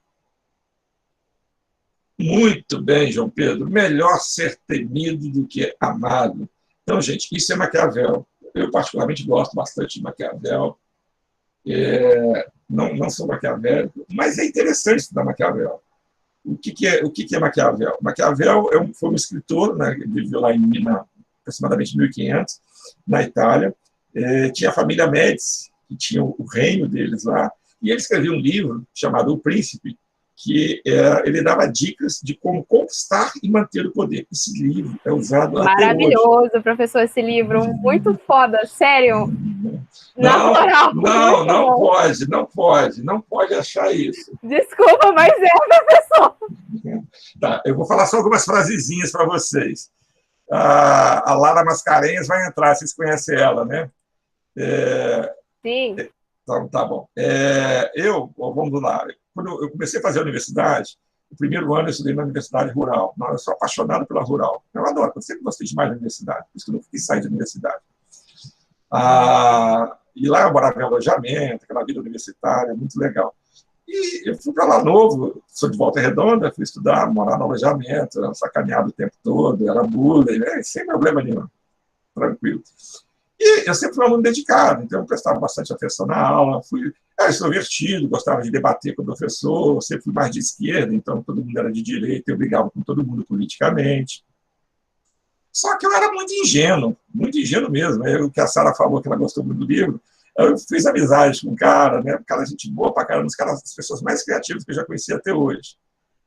Muito bem, João Pedro. Melhor ser temido do que amado. Então, gente, isso é Maquiavel. Eu, particularmente, gosto bastante de Maquiavel. não sou maquiavélico, mas é interessante estudar Maquiavel. O que é Maquiavel? Maquiavel foi um escritor, né, que viveu lá em aproximadamente 1500, na Itália. Tinha a família Médici, que tinha o reino deles lá, e ele escreveu um livro chamado O Príncipe, que ele dava dicas de como conquistar e manter o poder. Esse livro é usado até hoje. Maravilhoso, professor, esse livro, muito foda, sério. Na moral, não pode achar isso. Desculpa, mas professor. Tá, eu vou falar só algumas frasezinhas para vocês. A Lara Mascarenhas vai entrar, vocês conhecem ela, né? Sim. Então, tá bom. Vamos lá. Quando eu comecei a fazer a universidade, o primeiro ano eu estudei na universidade rural. Não, eu sou apaixonado pela rural. Eu adoro, eu sempre gostei demais da universidade, por isso que eu nunca quis sair da universidade. E lá eu morava em alojamento, aquela vida universitária, muito legal. E eu fui para lá novo, sou de Volta Redonda, fui estudar, morar no alojamento, sacaneado o tempo todo, era bullying, né? Sem problema nenhum, tranquilo. E eu sempre fui um aluno dedicado, então eu prestava bastante atenção na aula, era extrovertido, gostava de debater com o professor, sempre fui mais de esquerda, então todo mundo era de direita, eu brigava com todo mundo politicamente. Só que eu era muito ingênuo mesmo. O que a Sara falou, que ela gostou muito do livro, eu fiz amizade com um cara, né? Um cara gente boa pra caramba, das pessoas mais criativas que eu já conheci até hoje.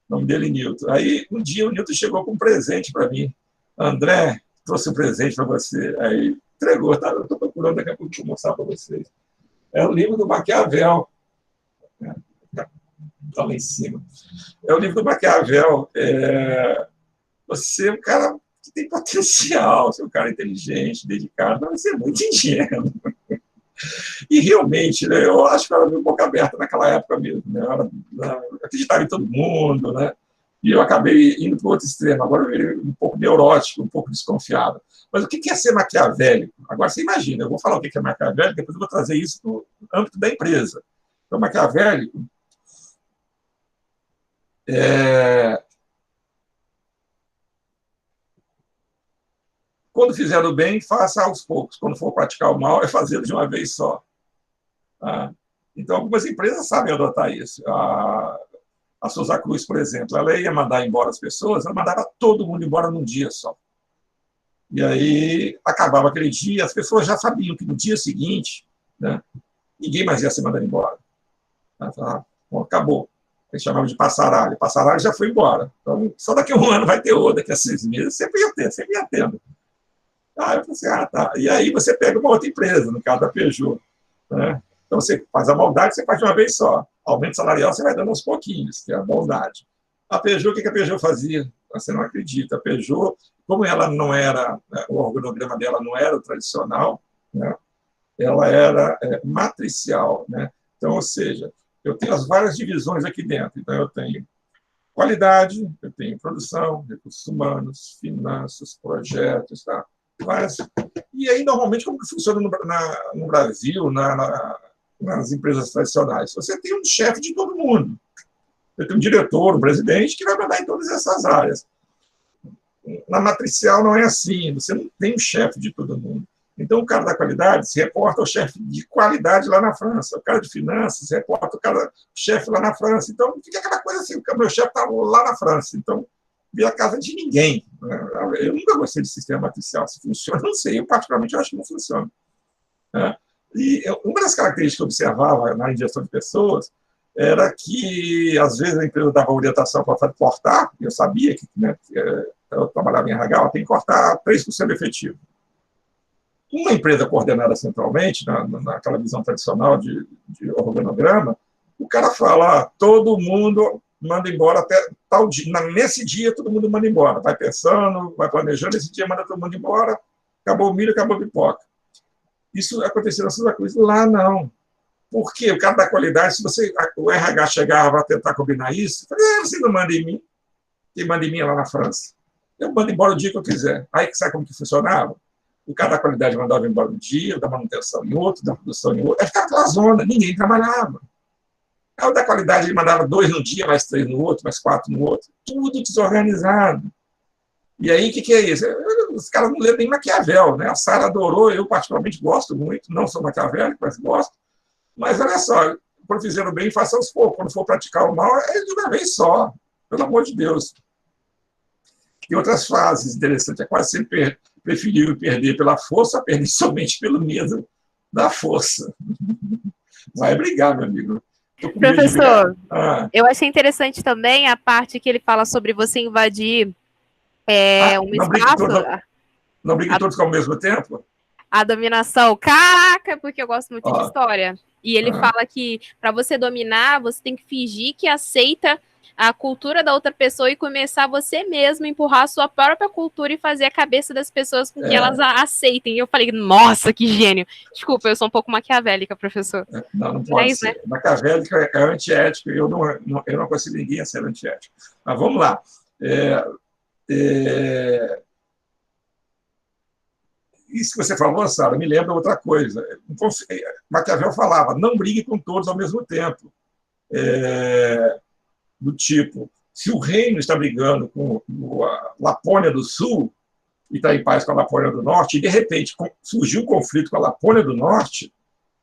O nome dele é Newton. Aí, um dia, o Newton chegou com um presente para mim. André, trouxe um presente para você. Aí, entregou, tá? Eu estou procurando, daqui a pouco eu vou mostrar para vocês. É o livro do Maquiavel. Está lá em cima. É o livro do Maquiavel. Você é um cara que tem potencial, você é um cara inteligente, dedicado, mas você é muito ingênuo. E realmente, né, eu acho que eu era meio boca aberta naquela época mesmo. Né? Eu acreditava em todo mundo, né? E eu acabei indo para o outro extremo. Agora eu virei um pouco neurótico, um pouco desconfiado. Mas o que é ser maquiavélico? Agora você imagina, eu vou falar o que é maquiavélico, depois eu vou trazer isso para o âmbito da empresa. Então, maquiavélico quando fizer o bem, faça aos poucos. Quando for praticar o mal, é fazê-lo de uma vez só. Então, algumas empresas sabem adotar isso. A Souza Cruz, por exemplo, ela ia mandar embora as pessoas, ela mandava todo mundo embora num dia só. E aí, acabava aquele dia, as pessoas já sabiam que no dia seguinte, né, ninguém mais ia ser mandado embora. Bom, acabou. Eles chamavam de passaralho. Passaralho já foi embora. Então, só daqui a um ano vai ter outro, daqui a 6 meses, sempre ia tendo. Eu falei assim, tá. E aí você pega uma outra empresa, no caso da Peugeot. Né? Então, você faz a maldade, você faz de uma vez só. Aumento salarial, você vai dando aos pouquinhos, que é a maldade. A Peugeot, o que a Peugeot fazia? Você não acredita. A Peugeot, como ela não era, o organograma dela não era o tradicional, né? Ela era matricial. Né? Então, ou seja, eu tenho as várias divisões aqui dentro. Então, eu tenho qualidade, eu tenho produção, recursos humanos, finanças, projetos, tá? E aí, normalmente, como que funciona no Brasil, nas empresas tradicionais? Você tem um chefe de todo mundo. Você tem um diretor, um presidente, que vai mandar em todas essas áreas. Na matricial não é assim, você não tem um chefe de todo mundo. Então, o cara da qualidade se reporta ao chefe de qualidade lá na França, o cara de finanças se reporta ao chefe lá na França. Então, fica aquela coisa assim, o meu chefe está lá na França, então vira a casa de ninguém. Eu nunca gostei de sistema matricial. Se funciona, não sei. Eu, particularmente, acho que não funciona. E uma das características que eu observava na ingestão de pessoas era que, às vezes, a empresa dava orientação para cortar, e eu sabia que, né, eu trabalhava em RH, ela tem que cortar 3% do efetivo. Uma empresa coordenada centralmente, naquela visão tradicional de organograma, o cara fala, todo mundo manda embora até tal dia. Nesse dia, todo mundo manda embora. Vai pensando, vai planejando, esse dia manda todo mundo embora, acabou o milho, acabou a pipoca. Isso aconteceu na Souza Cruz. Lá, não. Por quê? O cara da qualidade, se o RH chegava para tentar combinar isso, você não manda em mim. Quem manda em mim é lá na França. Eu mando embora o dia que eu quiser. Aí, sabe como que funcionava? O cara da qualidade mandava embora um dia, da manutenção em outro, da produção em outro. Aí ficava aquela zona, ninguém trabalhava. Aí o da qualidade ele mandava 2 num dia, mais 3 no outro, mais 4 no outro. Tudo desorganizado. E aí, o que é isso? Os caras não leram nem Maquiavel, né? A Sara adorou, eu particularmente gosto muito, não sou maquiavélico, mas gosto. Mas olha só, quando fizer o bem, faça aos poucos. Quando for praticar o mal, é de uma vez só. Pelo amor de Deus. Tem outras frases interessantes. É quase sempre preferível perder pela força a perder somente pelo medo da força. Vai brigar, meu amigo. Professor, eu achei interessante também a parte que ele fala sobre você invadir um espaço. Não brigue todos ao mesmo tempo? A dominação. Caraca, porque eu gosto muito de história. E ele fala que para você dominar, você tem que fingir que aceita a cultura da outra pessoa e começar você mesmo a empurrar a sua própria cultura e fazer a cabeça das pessoas com que elas a aceitem. E eu falei, nossa, que gênio. Desculpa, eu sou um pouco maquiavélica, professor. Não pode ser. Né? Maquiavélica é antiético, eu não consigo ninguém a ser antiético. Mas vamos lá. Isso que você falou, Sara, me lembra outra coisa. Maquiavel falava, não brigue com todos ao mesmo tempo. Do tipo, se o reino está brigando com a Lapônia do Sul e está em paz com a Lapônia do Norte, e de repente surgiu um conflito com a Lapônia do Norte,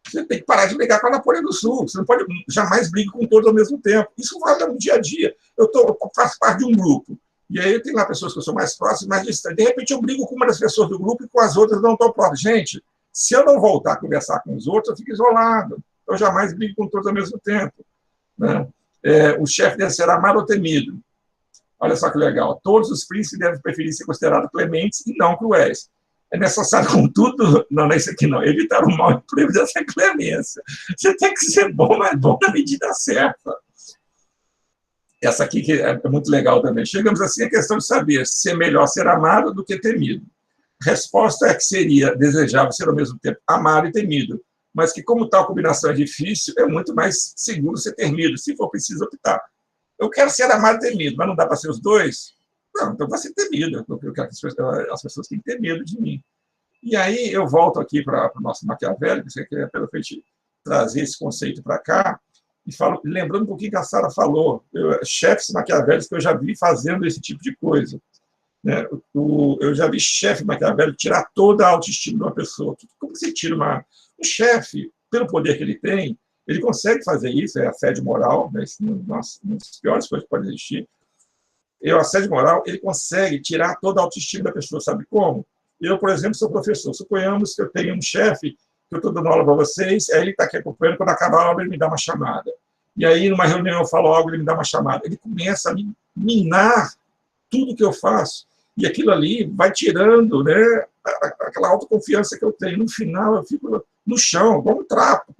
você tem que parar de brigar com a Lapônia do Sul. Você não pode jamais brigar com todos ao mesmo tempo. Isso vai no dia a dia. Eu faço parte de um grupo. E aí tem lá pessoas que eu sou mais próximo, mais distante. De repente eu brigo com uma das pessoas do grupo e com as outras não estou próximo. Gente, se eu não voltar a conversar com os outros, eu fico isolado. Eu jamais brigo com todos ao mesmo tempo. Né? O chefe deve ser amado ou temido. Olha só que legal. Todos os príncipes devem preferir ser considerados clementes e não cruéis. É necessário, contudo, não é isso aqui não, evitar o mau emprego dessa clemência. Você tem que ser bom, mas bom na medida certa. Essa aqui que é muito legal também. Chegamos assim à questão de saber se é melhor ser amado do que temido. A resposta é que seria desejável ser ao mesmo tempo amado e temido, mas que como tal combinação é difícil, é muito mais seguro ser temido, se for preciso optar. Eu quero ser amado e temido, mas não dá para ser os dois? Não, então vai ser temido. Eu quero que as pessoas têm que ter medo de mim. E aí eu volto aqui para o nosso Maquiavel, que você quer pelo feito trazer esse conceito para cá, e falo, lembrando um pouquinho que a Sara falou, chefes maquiavélicos que eu já vi fazendo esse tipo de coisa. Né? Eu já vi chefe maquiavélico tirar toda a autoestima de uma pessoa. Como você tira um chefe, pelo poder que ele tem, ele consegue fazer isso, é assédio moral, né? Uma das piores coisas que pode existir. O assédio moral, ele consegue tirar toda a autoestima da pessoa, sabe como? Eu, por exemplo, sou professor. Suponhamos que eu tenho um chefe que eu estou dando aula para vocês, aí ele está aqui acompanhando, quando acabar a aula ele me dá uma chamada. E aí, numa reunião, eu falo algo, ele me dá uma chamada. Ele começa a minar tudo que eu faço. E aquilo ali vai tirando, né, aquela autoconfiança que eu tenho. No final, eu fico no chão, igual um trapo.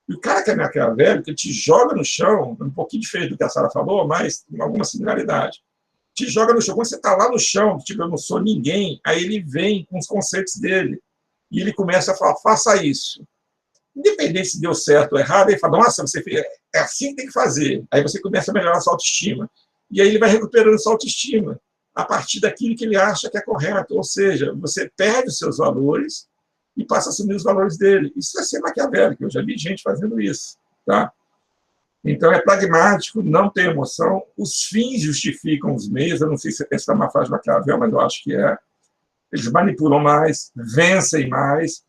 E o cara que é maquiavélico, ele te joga no chão, um pouquinho diferente do que a Sara falou, mas com alguma similaridade. Te joga no chão. Quando você está lá no chão, tipo, eu não sou ninguém, aí ele vem com os conceitos dele. E ele começa a falar, faça isso. Independente se deu certo ou errado, ele fala, nossa, você fez, é assim que tem que fazer. Aí você começa a melhorar a sua autoestima. E aí ele vai recuperando sua autoestima a partir daquilo que ele acha que é correto. Ou seja, você perde os seus valores e passa a assumir os valores dele. Isso é ser maquiavélico. Eu já vi gente fazendo isso. Tá? Então, é pragmático, não tem emoção. Os fins justificam os meios. Eu não sei se essa é uma frase de Maquiavel, mas eu acho que é. Eles manipulam mais, vencem mais,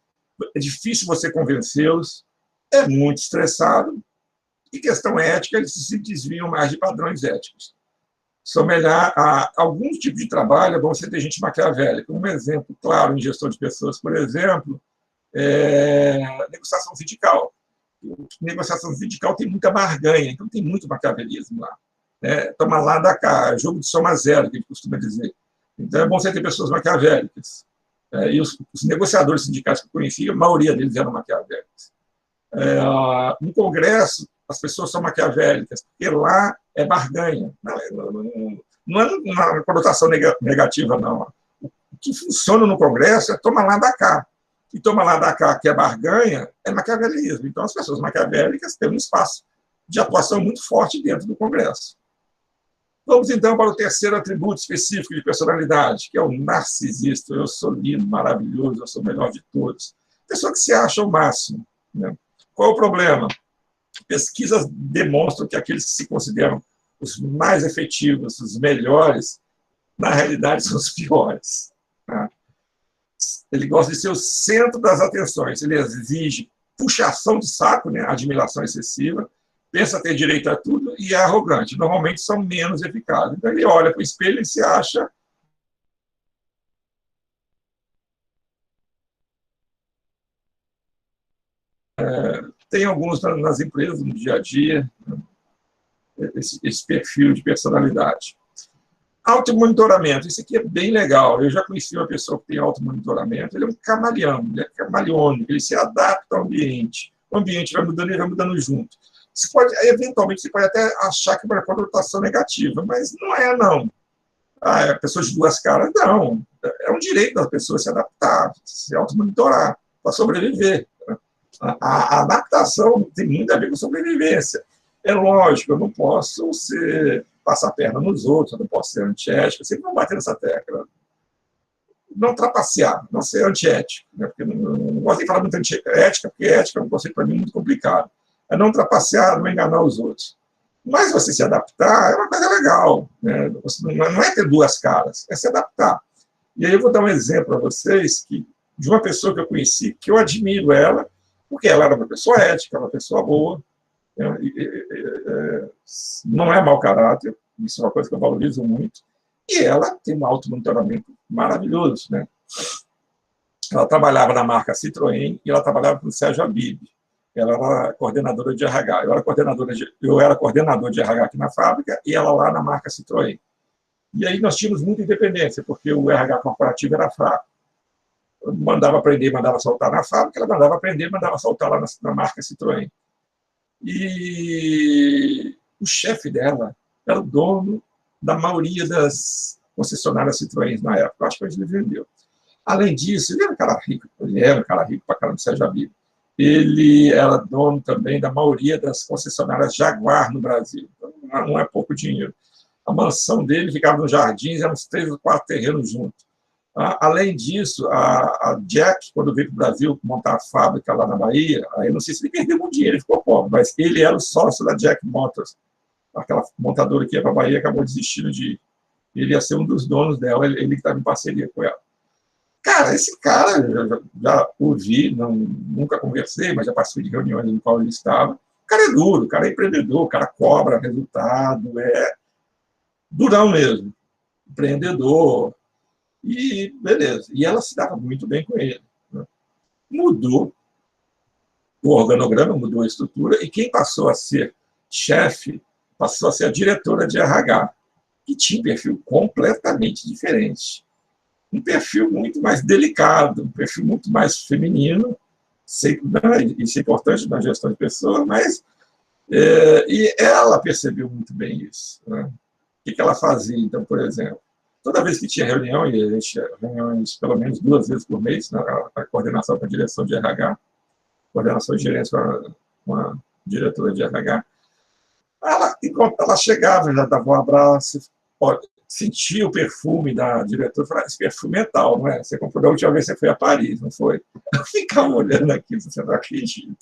é difícil você convencê-los, é muito estressado, e questão ética, eles se desviam mais de padrões éticos. Semelhar a alguns tipos de trabalho, é bom você ter gente maquiavélica. Um exemplo claro em gestão de pessoas, por exemplo, negociação sindical. Negociação sindical tem muita barganha, então tem muito maquiavelismo lá. Toma lá, dá cá, jogo de soma zero, que a gente costuma dizer. Então, é bom você ter pessoas maquiavélicas. E os negociadores sindicais que eu conheci, a maioria deles eram maquiavélicos. No Congresso, as pessoas são maquiavélicas, porque lá é barganha. Não é uma conotação negativa, não. O que funciona no Congresso é toma lá, dá cá. E toma lá, dá cá, que é barganha, é maquiavelismo. Então, as pessoas maquiavélicas têm um espaço de atuação muito forte dentro do Congresso. Vamos, então, para o terceiro atributo específico de personalidade, que é o narcisista. Eu sou lindo, maravilhoso, eu sou o melhor de todos. Pessoa que se acha o máximo. Né? Qual é o problema? Pesquisas demonstram que aqueles que se consideram os mais efetivos, os melhores, na realidade são os piores. Tá? Ele gosta de ser o centro das atenções. Ele exige puxação de saco, né? Admiração excessiva, pensa ter direito a tudo e é arrogante. Normalmente são menos eficazes. Então ele olha para o espelho e se acha... Tem alguns nas empresas, no dia a dia, esse perfil de personalidade. Automonitoramento, isso aqui é bem legal. Eu já conheci uma pessoa que tem automonitoramento, ele é um camaleão, ele é camaleônico, ele se adapta ao ambiente. O ambiente vai mudando e vai mudando junto. Você pode, eventualmente, você pode até achar que é uma conotação negativa, mas não é, não. É pessoa de duas caras, não. É um direito da pessoa se adaptar, se automonitorar, para sobreviver. A adaptação tem muito a ver com sobrevivência. É lógico, eu não posso passar a perna nos outros, eu não posso ser antiético, eu sempre vou bater nessa tecla. Não trapacear, não ser antiético, né? Porque não gosto de falar muito antiética, porque ética é um conceito para mim muito complicado. É não trapacear, não enganar os outros. Mas você se adaptar é uma coisa legal, né? Não é ter duas caras, é se adaptar. E aí eu vou dar um exemplo para vocês de uma pessoa que eu conheci, que eu admiro ela, porque ela era uma pessoa ética, uma pessoa boa, né? Não é mau caráter, isso é uma coisa que eu valorizo muito, e ela tem um automonitoramento maravilhoso, né? Ela trabalhava na marca Citroën e ela trabalhava com o Sérgio Habib. Ela era coordenadora de RH. Eu era coordenador de RH aqui na fábrica e ela lá na marca Citroën. E aí nós tínhamos muita independência, porque o RH corporativo era fraco. Eu mandava aprender, mandava soltar na fábrica, ela mandava aprender, mandava soltar lá na marca Citroën. E o chefe dela era o dono da maioria das concessionárias Citroën na época. Eu acho que ele vendeu. Além disso, ele era um cara rico para caramba, Sérgio Habib. Ele era dono também da maioria das concessionárias Jaguar no Brasil. Então, não é pouco dinheiro. A mansão dele ficava nos jardins, eram uns 3 ou 4 terrenos juntos. Além disso, a Jack, quando veio para o Brasil montar a fábrica lá na Bahia, aí não sei se ele perdeu muito dinheiro, ele ficou pobre, mas ele era o sócio da Jack Motors, aquela montadora que ia para a Bahia, acabou desistindo de ir. Ele ia ser um dos donos dela, ele que estava em parceria com ela. Cara, esse cara, eu já ouvi, nunca conversei, mas já participei de reuniões no qual ele estava. O cara é duro, o cara é empreendedor, o cara cobra resultado, é durão mesmo, empreendedor, e beleza. E ela se dava muito bem com ele, né? Mudou o organograma, mudou a estrutura, e quem passou a ser chefe passou a ser a diretora de RH, que tinha um perfil completamente diferente. Um perfil muito mais delicado, um perfil muito mais feminino, isso é importante na gestão de pessoas, mas e ela percebeu muito bem isso, né? O que ela fazia, então, por exemplo? Toda vez que tinha reunião, e a gente tinha reuniões pelo menos 2 vezes por mês, né, a coordenação com a direção de RH, coordenação de gerência com a diretora de RH, enquanto ela chegava, já dava um abraço, sentia o perfume da diretora, falava, esse perfume é tal, não é? Você comprou da última vez que você foi a Paris, não foi? Eu ficava olhando aquilo, você não acredita.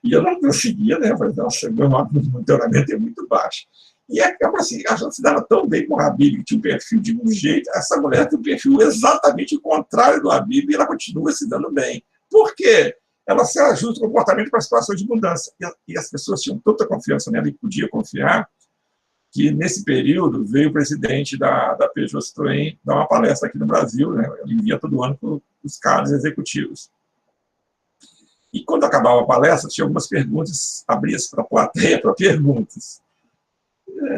E eu não conseguia, né? Eu falei, nossa, meu monitoramento é muito baixo. E acaba assim, a gente se dava tão bem com o Habib, que tinha um perfil de um jeito, essa mulher tem um perfil exatamente o contrário do Habib, e ela continua se dando bem. Por quê? Ela se ajusta o comportamento para a situação de mudança. E as pessoas tinham tanta confiança nela e podiam confiar, que nesse período veio o presidente da Peugeot Citroën dar uma palestra aqui no Brasil, né? Ele envia todo ano para os cargos executivos. E quando acabava a palestra, tinha algumas perguntas, abria-se para a plateia para perguntas.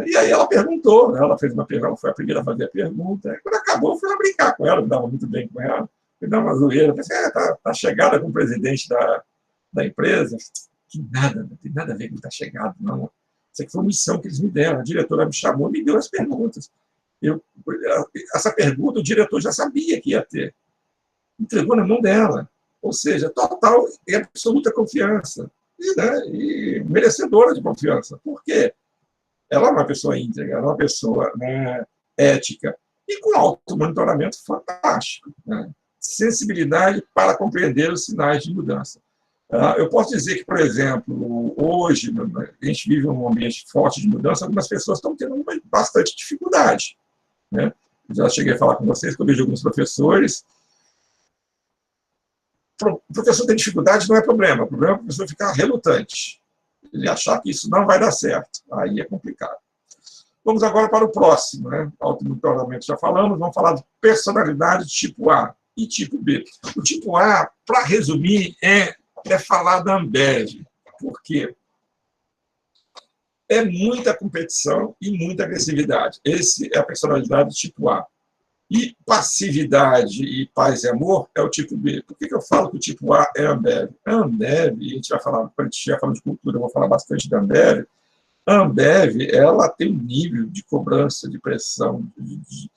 E aí ela perguntou, né? Ela foi a primeira a fazer a pergunta. Quando acabou, eu fui lá brincar com ela, me dava muito bem com ela, fui dar uma zoeira, pensei, tá chegada com o presidente da empresa, que nada, não tem nada a ver com estar chegado, não. Isso aqui foi uma missão que eles me deram, a diretora me chamou e me deu as perguntas. Essa pergunta o diretor já sabia que ia ter, entregou na mão dela, ou seja, total e absoluta confiança, e merecedora de confiança. Por quê? Ela é uma pessoa íntegra, ela é uma pessoa, né, ética, e com automonitoramento fantástico, né? Sensibilidade para compreender os sinais de mudança. Eu posso dizer que, por exemplo, hoje, a gente vive um ambiente forte de mudança, algumas pessoas estão tendo bastante dificuldade, né? Já cheguei a falar com vocês que eu vejo alguns professores o professor tem dificuldade, não é problema. O problema é o professor ficar relutante. Ele achar que isso não vai dar certo. Aí é complicado. Vamos agora para o próximo, né? Automonitoramento já falamos, vamos falar de personalidade tipo A e tipo B. O tipo A, para resumir, é falar da Ambev. Por quê? É muita competição e muita agressividade. Esse é a personalidade tipo A. E passividade e paz e amor é o tipo B. Por que eu falo que o tipo A é Ambev? A Ambev, a gente vai falar, quando a gente estiver falando de cultura, eu vou falar bastante da Ambev. A Ambev, ela tem um nível de cobrança, de pressão, de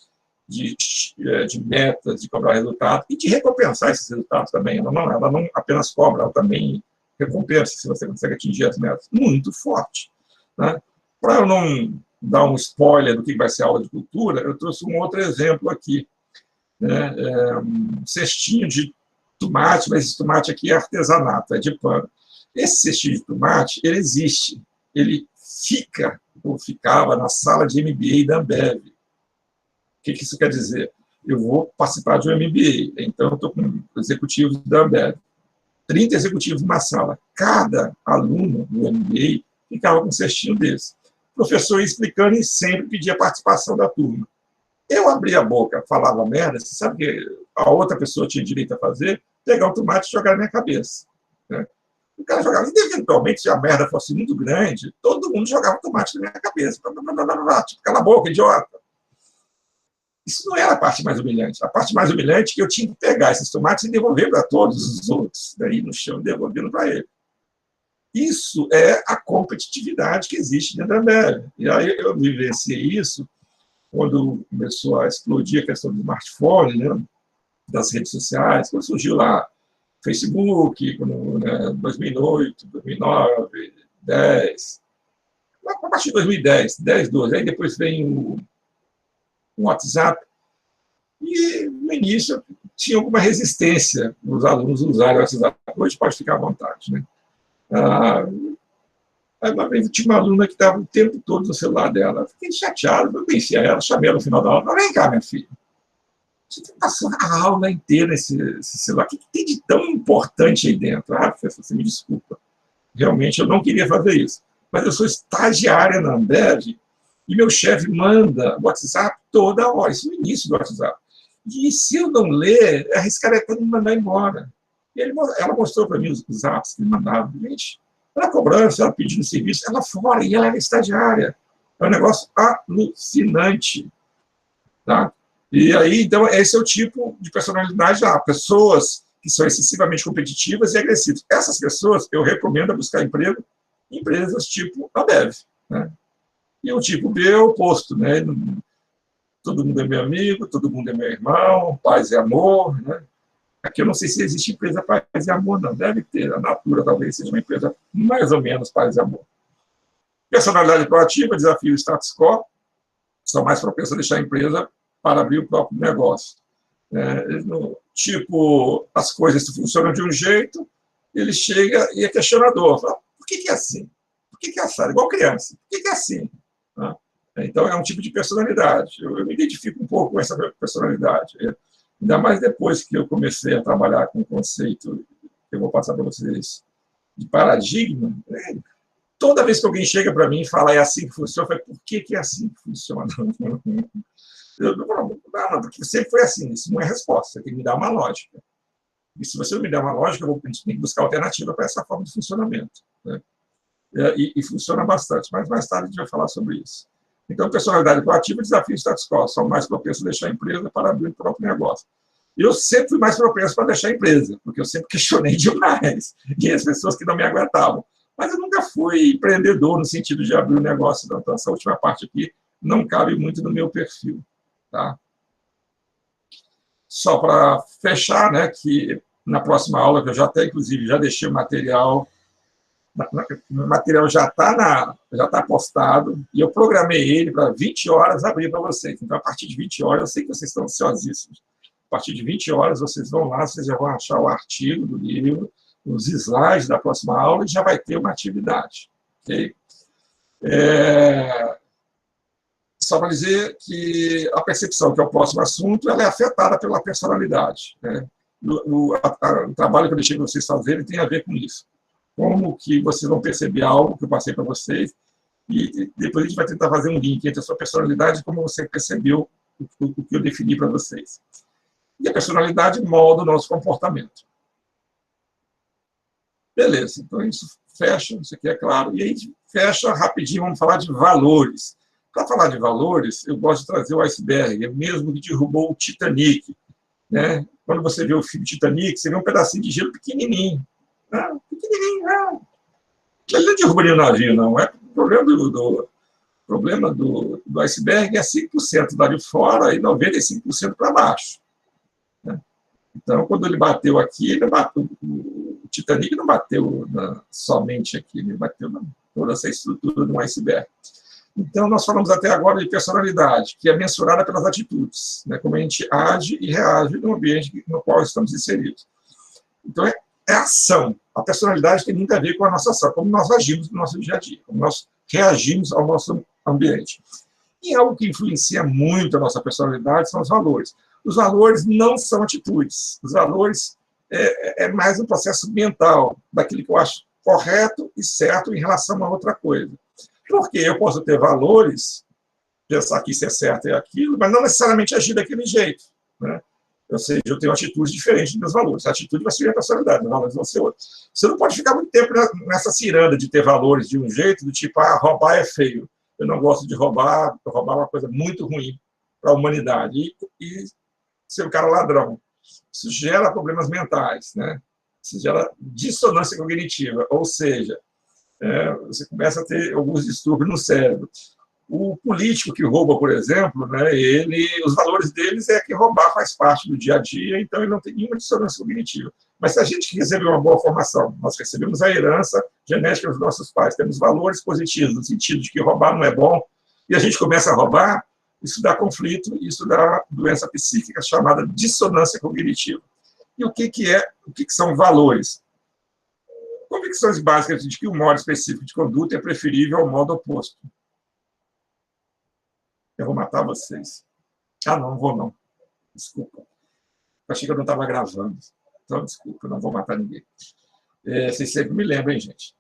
metas, de cobrar resultado e de recompensar esses resultados também. Ela não apenas cobra, ela também recompensa se você consegue atingir as metas. Muito forte. Né? Para eu não dar um spoiler do que vai ser a aula de cultura, eu trouxe um outro exemplo aqui. Né? Um cestinho de tomate, mas esse tomate aqui é artesanato, é de pano. Esse cestinho de tomate, ele existe. Ele fica, ou ficava, na sala de MBA da Ambev. O que isso quer dizer? Eu vou participar de um MBA, então eu estou com executivos da Ambev. 30 executivos numa sala. Cada aluno do MBA ficava com um cestinho desse. O professor ia explicando e sempre pedia a participação da turma. Eu abria a boca, falava merda, você sabe que a outra pessoa tinha direito a fazer? Pegar o tomate e jogar na minha cabeça. Né? O cara jogava, e eventualmente, se a merda fosse muito grande, todo mundo jogava tomate na minha cabeça. Tipo, cala a boca, idiota. Isso não era a parte mais humilhante. A parte mais humilhante é que eu tinha que pegar esses tomates e devolver para todos os outros, daí no chão, devolvendo para ele. Isso é a competitividade que existe dentro da Ambev. E aí eu vivenciei isso quando começou a explodir a questão do smartphone, né, das redes sociais, quando surgiu lá Facebook, quando, né, 2008, 2009, 10, a partir de 2010, 10, 12, aí depois vem o WhatsApp, e no início tinha alguma resistência os alunos usarem o WhatsApp. Hoje pode ficar à vontade, né? Aí uma vez tinha uma aluna que estava o tempo todo no celular dela. Eu fiquei chateado, eu conhecia ela, chamei ela no final da aula. Vem cá, minha filha. Você está passando a aula inteira nesse celular. O que tem de tão importante aí dentro? Professor, você me desculpa. Realmente, eu não queria fazer isso. Mas eu sou estagiária na Ambev e meu chefe manda WhatsApp toda hora. Isso no início do WhatsApp. E se eu não ler, arriscaria até me mandar embora. E ela mostrou para mim os apps que me mandavam. Gente, ela cobrança, ela pedindo serviço, ela fora, e ela era estagiária. É um negócio alucinante. Tá? E aí, então, esse é o tipo de personalidade. Pessoas que são excessivamente competitivas e agressivas. Essas pessoas, eu recomendo buscar emprego em empresas tipo a Ambev. Né? E o tipo B é o oposto. Né? Todo mundo é meu amigo, todo mundo é meu irmão, paz e amor. Né? Aqui eu não sei se existe empresa paz e amor, não. Deve ter. A Natura talvez seja uma empresa mais ou menos paz e amor. Personalidade proativa, desafio status quo, são mais propensos a deixar a empresa para abrir o próprio negócio. Tipo, as coisas funcionam de um jeito, ele chega e é questionador. Fala, por que é assim? Por que é assado? Igual criança. Por que é assim? Então, é um tipo de personalidade. Eu me identifico um pouco com essa personalidade. Ainda mais depois que eu comecei a trabalhar com o conceito, que eu vou passar para vocês, de paradigma. Toda vez que alguém chega para mim e fala é assim que funciona, eu falo, por que é assim que funciona? Eu não falo, não, porque sempre foi assim, isso não é resposta, você tem que me dar uma lógica. E se você não me der uma lógica, eu vou ter que buscar alternativa para essa forma de funcionamento. Né? E funciona bastante, mas mais tarde a gente vai falar sobre isso. Então, personalidade proativa e desafio status quo são mais propensos a deixar a empresa para abrir o próprio negócio. Eu sempre fui mais propenso para deixar a empresa, porque eu sempre questionei demais, e as pessoas que não me aguentavam. Mas eu nunca fui empreendedor no sentido de abrir um negócio. Então, essa última parte aqui não cabe muito no meu perfil. Tá? Só para fechar, né, que na próxima aula, que eu já até, inclusive, já deixei o material já está postado, e eu programei ele para 20 horas abrir para vocês. Então, a partir de 20 horas, eu sei que vocês estão ansiosíssimos. A partir de 20 horas, vocês vão lá, vocês já vão achar o artigo do livro, os slides da próxima aula, e já vai ter uma atividade. Okay? Só para dizer que a percepção, que é o próximo assunto, ela é afetada pela personalidade. Né? O trabalho que eu deixei para vocês fazerem tem a ver com isso. Como que vocês vão perceber algo que eu passei para vocês, e depois a gente vai tentar fazer um link entre a sua personalidade e como você percebeu o que eu defini para vocês. E a personalidade molda o nosso comportamento. Beleza, então isso fecha, isso aqui é claro, e aí fecha rapidinho, vamos falar de valores. Para falar de valores, eu gosto de trazer o iceberg, é mesmo que derrubou o Titanic. Né? Quando você vê o filme Titanic, você vê um pedacinho de gelo pequenininho. Né? Pequenininho, não. Ele não derrubaria o navio, não. É o problema do iceberg é 5% lá de fora e 95% para baixo. Né? Então, quando ele bateu aqui, o Titanic não bateu somente aqui, ele bateu toda essa estrutura de um iceberg. Então, nós falamos até agora de personalidade, que é mensurada pelas atitudes, né? Como a gente age e reage no ambiente no qual estamos inseridos. Então, é ação. A personalidade tem muito a ver com a nossa ação, como nós agimos no nosso dia a dia, como nós reagimos ao nosso ambiente. E algo que influencia muito a nossa personalidade são os valores. Os valores não são atitudes. Os valores é mais um processo mental, daquilo que eu acho correto e certo em relação a outra coisa. Porque eu posso ter valores, pensar que isso é certo e aquilo, mas não necessariamente agir daquele jeito. Né? Ou seja, eu tenho atitudes diferentes dos meus valores. A atitude vai ser a personalidade, os valores vão ser outros. Você não pode ficar muito tempo nessa ciranda de ter valores de um jeito, do tipo, roubar é feio. Eu não gosto de roubar é uma coisa muito ruim para a humanidade. E ser um cara ladrão. Isso gera problemas mentais, né? Isso gera dissonância cognitiva, ou seja, você começa a ter alguns distúrbios no cérebro. O político que rouba, por exemplo, né, os valores deles é que roubar faz parte do dia a dia, então ele não tem nenhuma dissonância cognitiva. Mas se a gente recebeu uma boa formação, nós recebemos a herança genética dos nossos pais, temos valores positivos, no sentido de que roubar não é bom, e a gente começa a roubar, isso dá conflito, isso dá doença psíquica chamada dissonância cognitiva. E o que são valores? Convicções básicas de que o modo específico de conduta é preferível ao modo oposto. Eu vou matar vocês. Não vou não. Desculpa. Eu achei que eu não estava gravando. Então, desculpa, eu não vou matar ninguém. Vocês sempre me lembram, hein, gente?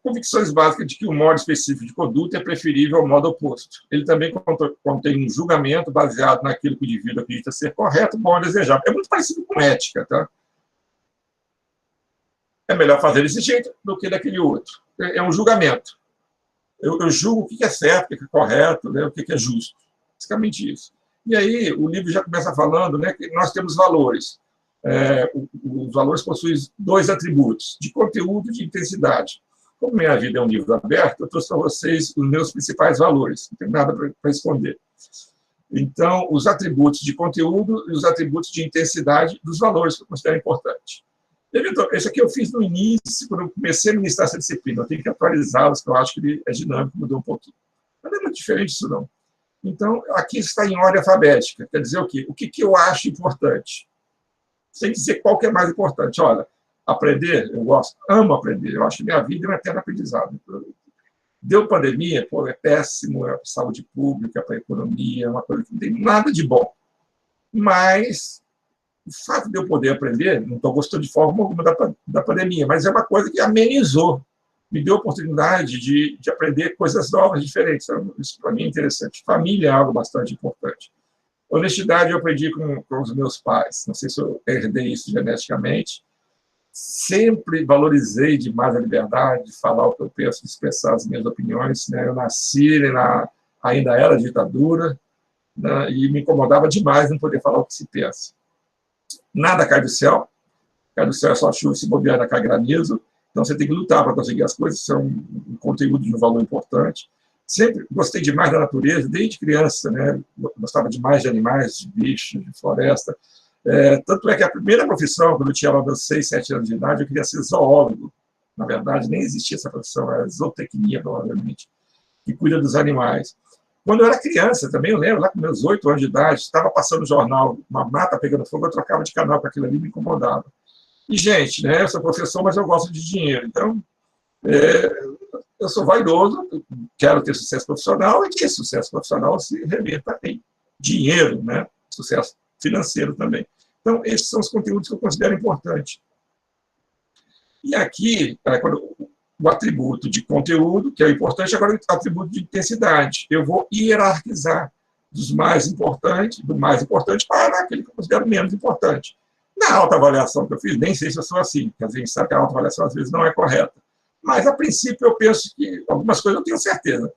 Convicções básicas de que o modo específico de conduta é preferível ao modo oposto. Ele também contém um julgamento baseado naquilo que o indivíduo acredita ser correto, bom ou desejável. É muito parecido com ética, tá? É melhor fazer desse jeito do que daquele outro. É um julgamento. Eu julgo o que é certo, o que é correto, né, o que é justo. Basicamente isso. E aí, o livro já começa falando, né, que nós temos valores. Os valores possuem 2 atributos, de conteúdo e de intensidade. Como minha vida é um livro aberto, eu trouxe para vocês os meus principais valores. Não tem nada para esconder. Então, os atributos de conteúdo e os atributos de intensidade dos valores que eu considero importantes. Esse aqui eu fiz no início, quando eu comecei a ministrar essa disciplina. Eu tenho que atualizá-los, porque eu acho que ele é dinâmico, mudou um pouquinho. Mas não é muito diferente isso, não. Então, aqui está em ordem alfabética. Quer dizer o quê? O que eu acho importante? Sem dizer qual que é mais importante. Olha, aprender, eu gosto, amo aprender. Eu acho que minha vida é um eterno aprendizado. Deu pandemia, é péssimo, é para a saúde pública, para a economia, é uma coisa que não tem nada de bom. Mas o fato de eu poder aprender, não estou gostando de forma alguma da pandemia, mas é uma coisa que amenizou, me deu a oportunidade de aprender coisas novas, diferentes. Isso, para mim, é interessante. Família é algo bastante importante. Honestidade eu aprendi com os meus pais. Não sei se eu herdei isso geneticamente. Sempre valorizei demais a liberdade de falar o que eu penso, de expressar as minhas opiniões. Né? Eu nasci, ainda era ditadura, né? E me incomodava demais não poder falar o que se pensa. Nada cai do céu é só chuva, se bobear, cai granizo. Então, você tem que lutar para conseguir as coisas, isso é um conteúdo de um valor importante. Sempre gostei demais da natureza, desde criança, né? Gostava demais de animais, de bichos, de floresta. Tanto é que a primeira profissão, quando eu tinha lá meus 6, 7 anos de idade, eu queria ser zoólogo. Na verdade, nem existia essa profissão, era zootecnia, provavelmente, que cuida dos animais. Quando eu era criança, também eu lembro, lá com meus 8 anos de idade, estava passando no jornal, uma mata pegando fogo, eu trocava de canal com aquilo ali, me incomodava. E, gente, né, eu sou professor, mas eu gosto de dinheiro. Então, eu sou vaidoso, quero ter sucesso profissional, e que esse sucesso profissional se reverta em dinheiro, né? Sucesso financeiro também. Então, esses são os conteúdos que eu considero importantes. E aqui, o atributo de conteúdo, que é importante, agora o atributo de intensidade. Eu vou hierarquizar do mais importante para aquele que eu considero menos importante. Na autoavaliação que eu fiz, nem sei se eu sou assim, porque a gente sabe que a autoavaliação às vezes não é correta. Mas, a princípio, eu penso que algumas coisas eu tenho certeza.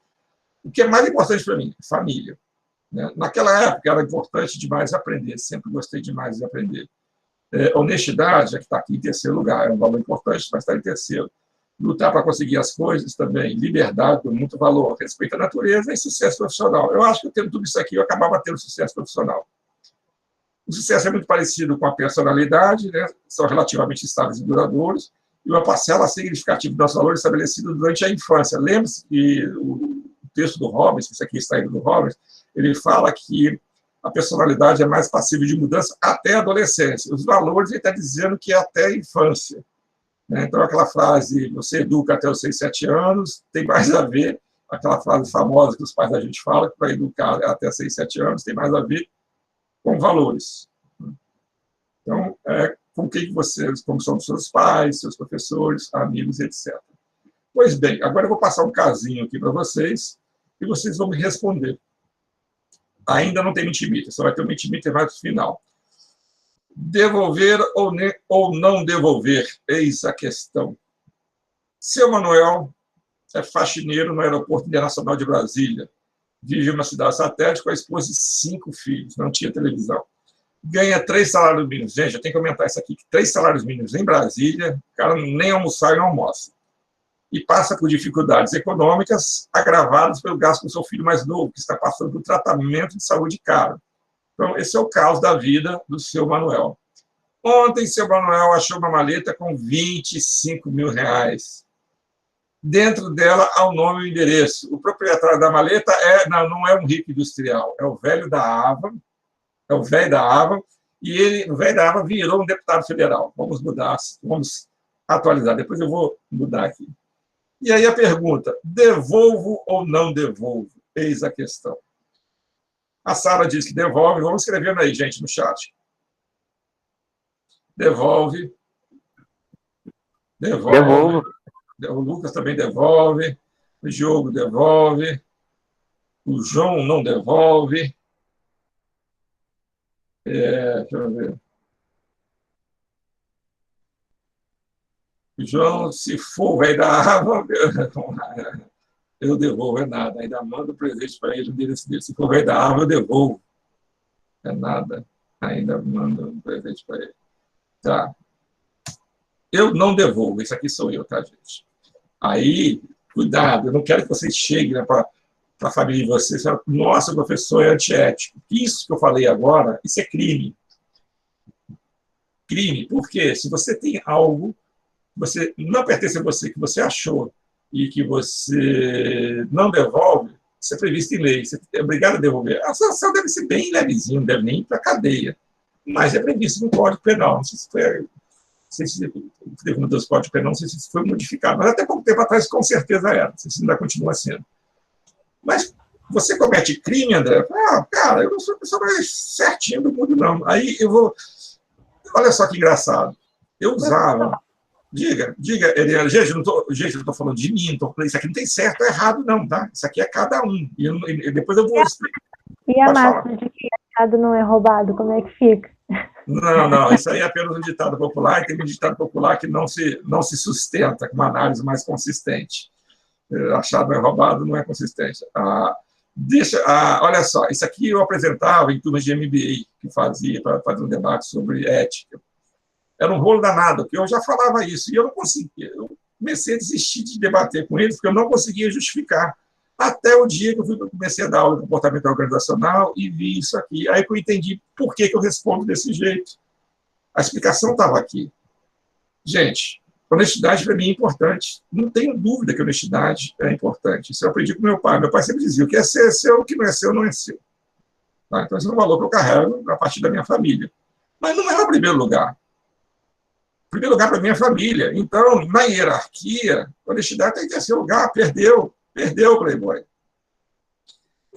O que é mais importante para mim? Família. Naquela época era importante demais aprender, sempre gostei demais de aprender. Honestidade, é que está aqui em terceiro lugar, é um valor importante, mas está em terceiro. Lutar para conseguir as coisas também, liberdade, com muito valor, respeito à natureza e sucesso profissional. Eu acho que tendo tudo isso aqui, eu acabava tendo sucesso profissional. O sucesso é muito parecido com a personalidade, né? São relativamente estáveis e duradouros, e uma parcela significativa dos valores estabelecidos durante a infância. Lembre-se que o texto do Robbins, isso aqui está indo do Robbins, ele fala que a personalidade é mais passível de mudança até a adolescência. Os valores, ele está dizendo que é até a infância. Então, aquela frase, você educa até os 6, 7 anos, tem mais a ver, aquela frase famosa que os pais da gente falam, que para educar até 6, 7 anos, tem mais a ver com valores. Então, com quem vocês, como são os seus pais, seus professores, amigos, etc. Pois bem, agora eu vou passar um casinho aqui para vocês, e vocês vão me responder. Ainda não tem intimita, só vai ter uma intimita mais no final. Devolver ou não devolver? Eis a questão. Seu Manuel é faxineiro no Aeroporto Internacional de Brasília. Vive em uma cidade satélite com a esposa e 5 filhos. Não tinha televisão. Ganha 3 salários mínimos. Gente, eu tenho que aumentar isso aqui. 3 salários mínimos em Brasília, o cara nem almoçar e não almoça. E passa por dificuldades econômicas agravadas pelo gasto com seu filho mais novo, que está passando por tratamento de saúde caro. Então, esse é o caos da vida do seu Manuel. Ontem, seu Manuel achou uma maleta com 25 mil reais. Dentro dela há o nome e o endereço. O proprietário da maleta não é um rico industrial, é o velho da Ava, e o velho da Ava virou um deputado federal. Vamos mudar, vamos atualizar. Depois eu vou mudar aqui. E aí a pergunta, devolvo ou não devolvo? Eis a questão. A Sara diz que devolve. Vamos escrevendo aí, gente, no chat. Devolve. Devolvo. O Lucas também devolve. O Diogo devolve. O João não devolve. Deixa eu ver. O João, se for, vai dar água. Eu devolvo, é nada. Ainda mando presente para ele no endereço dele. Se for vai dar água, eu devolvo. É nada. Ainda mando um presente para ele. Tá. Eu não devolvo. Isso aqui sou eu, tá, gente? Aí, cuidado. Eu não quero que vocês cheguem, né, para a família de vocês e falem, nossa, professor, é antiético. Isso que eu falei agora, isso é crime. Crime. Por quê? Se você tem algo, você não pertence a você, que você achou, e que você não devolve, isso é previsto em lei, você é obrigado a devolver. A sanção deve ser bem levezinha, não deve nem ir para a cadeia, mas é previsto no Código Penal. Não sei se foi, não sei se teve no Código Penal, não sei se foi modificado, mas até pouco tempo atrás com certeza era, não sei se ainda continua sendo. Mas você comete crime, André? Cara, eu não sou a pessoa mais certinha do mundo, não. Aí eu vou... Olha só que engraçado. Eu usava... Diga, Eliana. Gente, eu não estou falando de mim, isso aqui não tem certo ou errado, não, tá? Isso aqui é cada um. E depois eu vou explicar. E a máxima de que achado não é roubado, como é que fica? Não, isso aí é apenas um ditado popular, e tem um ditado popular que não se sustenta com uma análise mais consistente. Achado não é roubado, não é consistente. Olha só, isso aqui eu apresentava em turmas de MBA, que fazia para fazer um debate sobre ética. Era um rolo danado, porque eu já falava isso, e eu não conseguia. Eu comecei a desistir de debater com eles, porque eu não conseguia justificar. Até o dia que eu comecei a dar aula de comportamento organizacional e vi isso aqui. Aí que eu entendi por que eu respondo desse jeito. A explicação estava aqui. Gente, honestidade para mim é importante. Não tenho dúvida que honestidade é importante. Isso eu aprendi com meu pai. Meu pai sempre dizia, o que é seu, o que não é seu, não é seu. Tá? Então, esse é um valor que eu carrego a partir da minha família. Mas não é o primeiro lugar. Em primeiro lugar, para minha família. Então, na hierarquia, a honestidade tem que ter seu lugar. Perdeu o Playboy.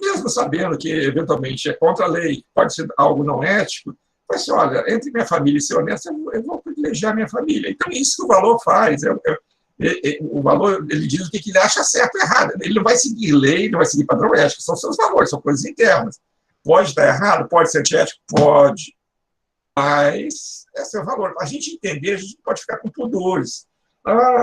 Mesmo sabendo que, eventualmente, é contra a lei, pode ser algo não ético, Mas, olha, entre minha família e ser honesto, eu vou privilegiar minha família. Então, isso que o valor faz. O valor, ele diz o que ele acha certo ou errado. Ele não vai seguir lei, não vai seguir padrão ético, são seus valores, são coisas internas. Pode estar errado, pode ser antiético? Pode. Mas é seu valor. A gente entender, a gente pode ficar com pudores.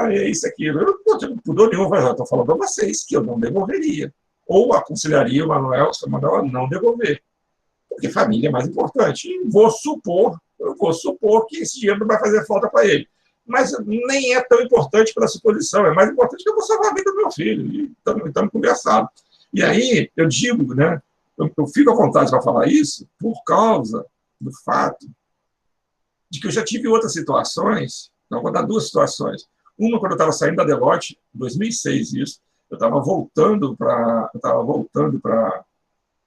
É isso, aquilo. Eu não tenho pudor nenhum, mas eu estou falando para vocês que eu não devolveria. Ou aconselharia o Manuel a não devolver. Porque família é mais importante. E eu vou supor que esse dinheiro não vai fazer falta para ele. Mas nem é tão importante pela suposição. É mais importante que eu vou salvar a vida do meu filho. E estamos conversando. E aí, eu digo, né? Eu fico à vontade para falar isso por causa do fato de que eu já tive outras situações. Não, vou dar duas situações. Uma, quando eu estava saindo da Deloitte, em 2006, isso. Eu estava voltando para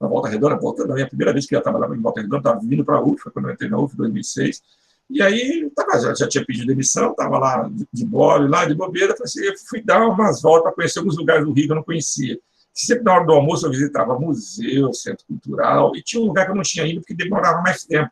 Volta Redonda, a minha primeira vez que eu trabalhava em Volta Redonda, estava vindo para a UFA, quando eu entrei na UFA em 2006. E aí, já tinha pedido demissão, estava lá de bola, lá de bobeira, eu fui dar umas voltas para conhecer alguns lugares do Rio que eu não conhecia. Sempre na hora do almoço eu visitava museu, centro cultural, e tinha um lugar que eu não tinha ido, porque demorava mais tempo.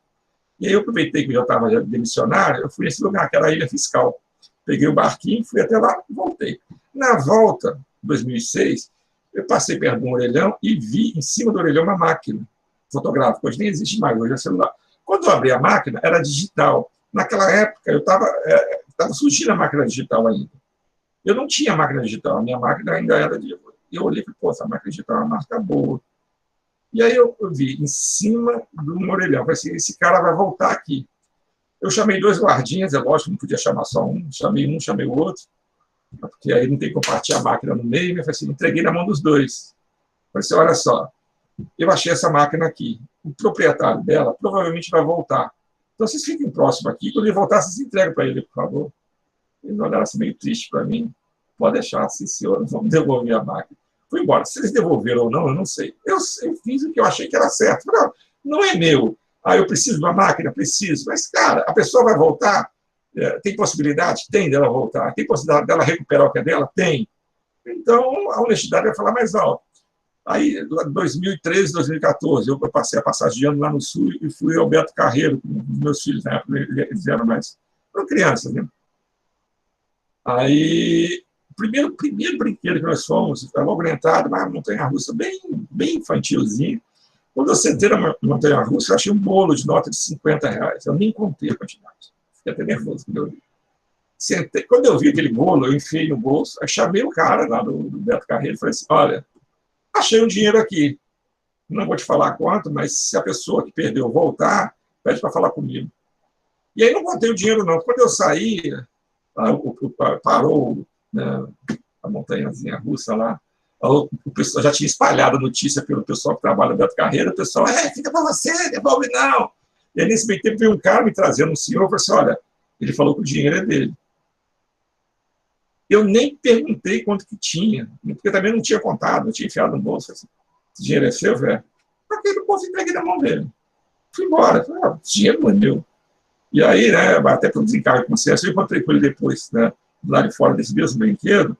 E aí eu aproveitei que eu já estava demissionário, eu fui nesse lugar, que era a Ilha Fiscal. Peguei o barquinho, fui até lá e voltei. Na volta, em 2006, eu passei perto de um orelhão e vi em cima do orelhão uma máquina fotográfica. Hoje nem existe mais, hoje é celular. Quando eu abri a máquina, era digital. Naquela época, eu estava surgindo a máquina digital ainda. Eu não tinha máquina digital, a minha máquina ainda era de... Eu olhei e falei, pô, essa máquina digital é uma marca boa. E aí eu vi em cima do orelhão, falei assim, esse cara vai voltar aqui. Eu chamei 2 guardinhas, é lógico, não podia chamar só um, chamei o outro, porque aí não tem como partir a máquina no meio, eu falei assim, entreguei na mão dos 2. Falei assim, olha só, eu achei essa máquina aqui, o proprietário dela provavelmente vai voltar. Então vocês fiquem próximos aqui, quando ele voltar, vocês entregam para ele, por favor. Eles olharam assim meio triste para mim, pode deixar, sim, senhor, vamos devolver a máquina. Fui embora. Se eles devolveram ou não, eu não sei. Eu fiz o que eu achei que era certo. Não é meu. Eu preciso de uma máquina? Preciso. Mas, cara, a pessoa vai voltar? Tem possibilidade? Tem dela voltar. Tem possibilidade dela recuperar o que é dela? Tem. Então, a honestidade vai falar mais alto. Aí, em 2013, 2014, eu passei a passagem de ano lá no Sul e fui ao Beto Carreiro com os meus filhos, na época, eles eram eram crianças, né? Aí... O primeiro brinquedo que nós fomos, foi logo na entrada, uma montanha-russa bem infantilzinha. Quando eu sentei na montanha-russa, eu achei um bolo de nota de R$50. Eu nem contei a quantidade. Fiquei até nervoso quando eu vi. Sentei. Quando eu vi aquele bolo, eu enfiei no bolso, aí chamei o cara lá do Beto Carreiro e falei assim, olha, achei um dinheiro aqui. Não vou te falar quanto, mas se a pessoa que perdeu voltar, pede para falar comigo. E aí não contei o dinheiro, não. Quando eu saí, parou... a montanhazinha russa lá, o pessoal já tinha espalhado a notícia pelo pessoal que trabalha no Beto Carreiro, o pessoal, fica para você, devolve não. E aí, nesse meio tempo, veio um cara me trazendo um senhor, eu falei assim, olha, ele falou que o dinheiro é dele. Eu nem perguntei quanto que tinha, porque também não tinha contado, não tinha enfiado no bolso. Assim, esse dinheiro é seu, velho? Porque no bolso entreguei na mão dele. Fui embora, falei, o dinheiro não é meu. E aí, né, até para um desencargo com você, eu encontrei com ele depois, né, lá de fora desse mesmo brinquedo,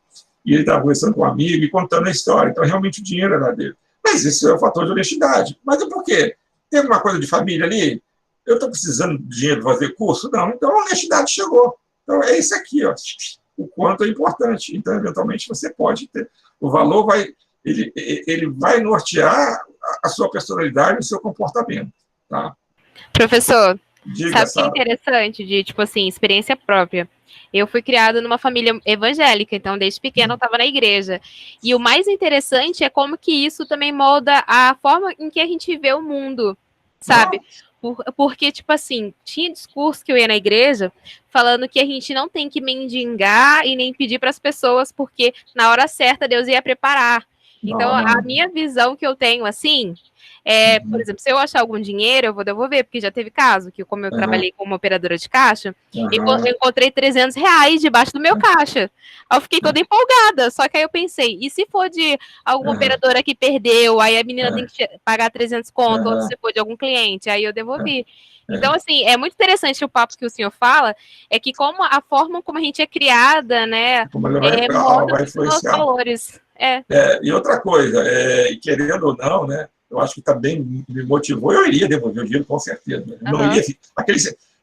e ele estava conversando com um amigo e contando a história. Então, realmente, o dinheiro era dele. Mas isso é um fator de honestidade. Mas é por quê? Tem alguma coisa de família ali? Eu estou precisando de dinheiro para fazer curso? Não. Então, a honestidade chegou. Então, é isso aqui, ó, o quanto é importante. Então, eventualmente, você pode ter. O valor ele vai nortear a sua personalidade e o seu comportamento. Tá? Professor, Diga, sabe o que é interessante de, tipo assim, experiência própria? Eu fui criada numa família evangélica, então desde pequena eu estava na igreja. E o mais interessante é como que isso também molda a forma em que a gente vê o mundo, sabe? Porque, tipo assim, tinha discurso que eu ia na igreja falando que a gente não tem que mendigar e nem pedir para as pessoas, porque na hora certa Deus ia preparar. Então, a minha visão que eu tenho, assim, por exemplo, se eu achar algum dinheiro, eu vou devolver, porque já teve caso que, como eu trabalhei como operadora de caixa, eu encontrei R$300 debaixo do meu caixa. Aí eu fiquei toda empolgada, só que aí eu pensei, e se for de alguma operadora que perdeu, aí a menina tem que pagar 300 conto, ou se for de algum cliente, aí eu devolvi. Então, assim, é muito interessante o papo que o senhor fala, é que como a forma como a gente é criada, né, molda os nossos valores. E outra coisa, querendo ou não, né, eu acho que também me motivou, eu iria devolver o dinheiro, com certeza. Não Aham. iria,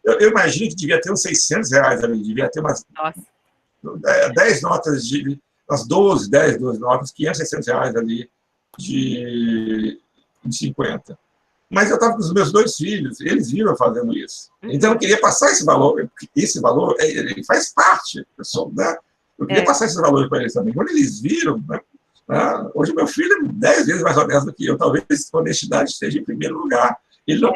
eu imagino que devia ter uns R$ 600 ali, devia ter umas Nossa. 10 notas, umas 12, 10, 12 notas, R$ 500, R$ 600 ali de 50. Mas eu estava com os meus 2 filhos, eles viram eu fazendo isso. Então, eu queria passar esse valor, ele faz parte, né? Eu queria passar esse valor para eles também. Quando eles viram, né? Hoje meu filho é 10 vezes mais honesto do que eu, talvez a honestidade esteja em primeiro lugar. Ele não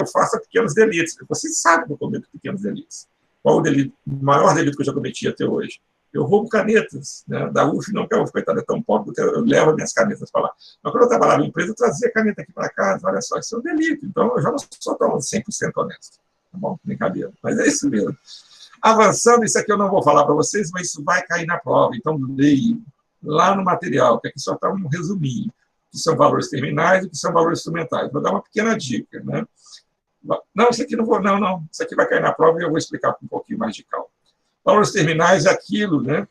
faça pequenos delitos. Você sabe que eu cometo pequenos delitos. Qual o maior delito que eu já cometi até hoje? Eu roubo canetas, né? Da UF, não que a UF, coitada, é tão pobre, que eu levo minhas canetas para lá. Mas quando eu trabalhava em empresa, eu trazia a caneta aqui para casa, olha só, isso é um delito. Então, eu já não sou tão 100% honesto. Tá bom? Brincadeira. Mas é isso mesmo. Avançando, isso aqui eu não vou falar para vocês, mas isso vai cair na prova. Então, leiam lá no material, que aqui só está um resuminho, que são valores terminais e que são valores instrumentais. Vou dar uma pequena dica, né? Não, isso aqui não vou, não. Isso aqui vai cair na prova e eu vou explicar com um pouquinho mais de calma. Valores terminais é aquilo, né,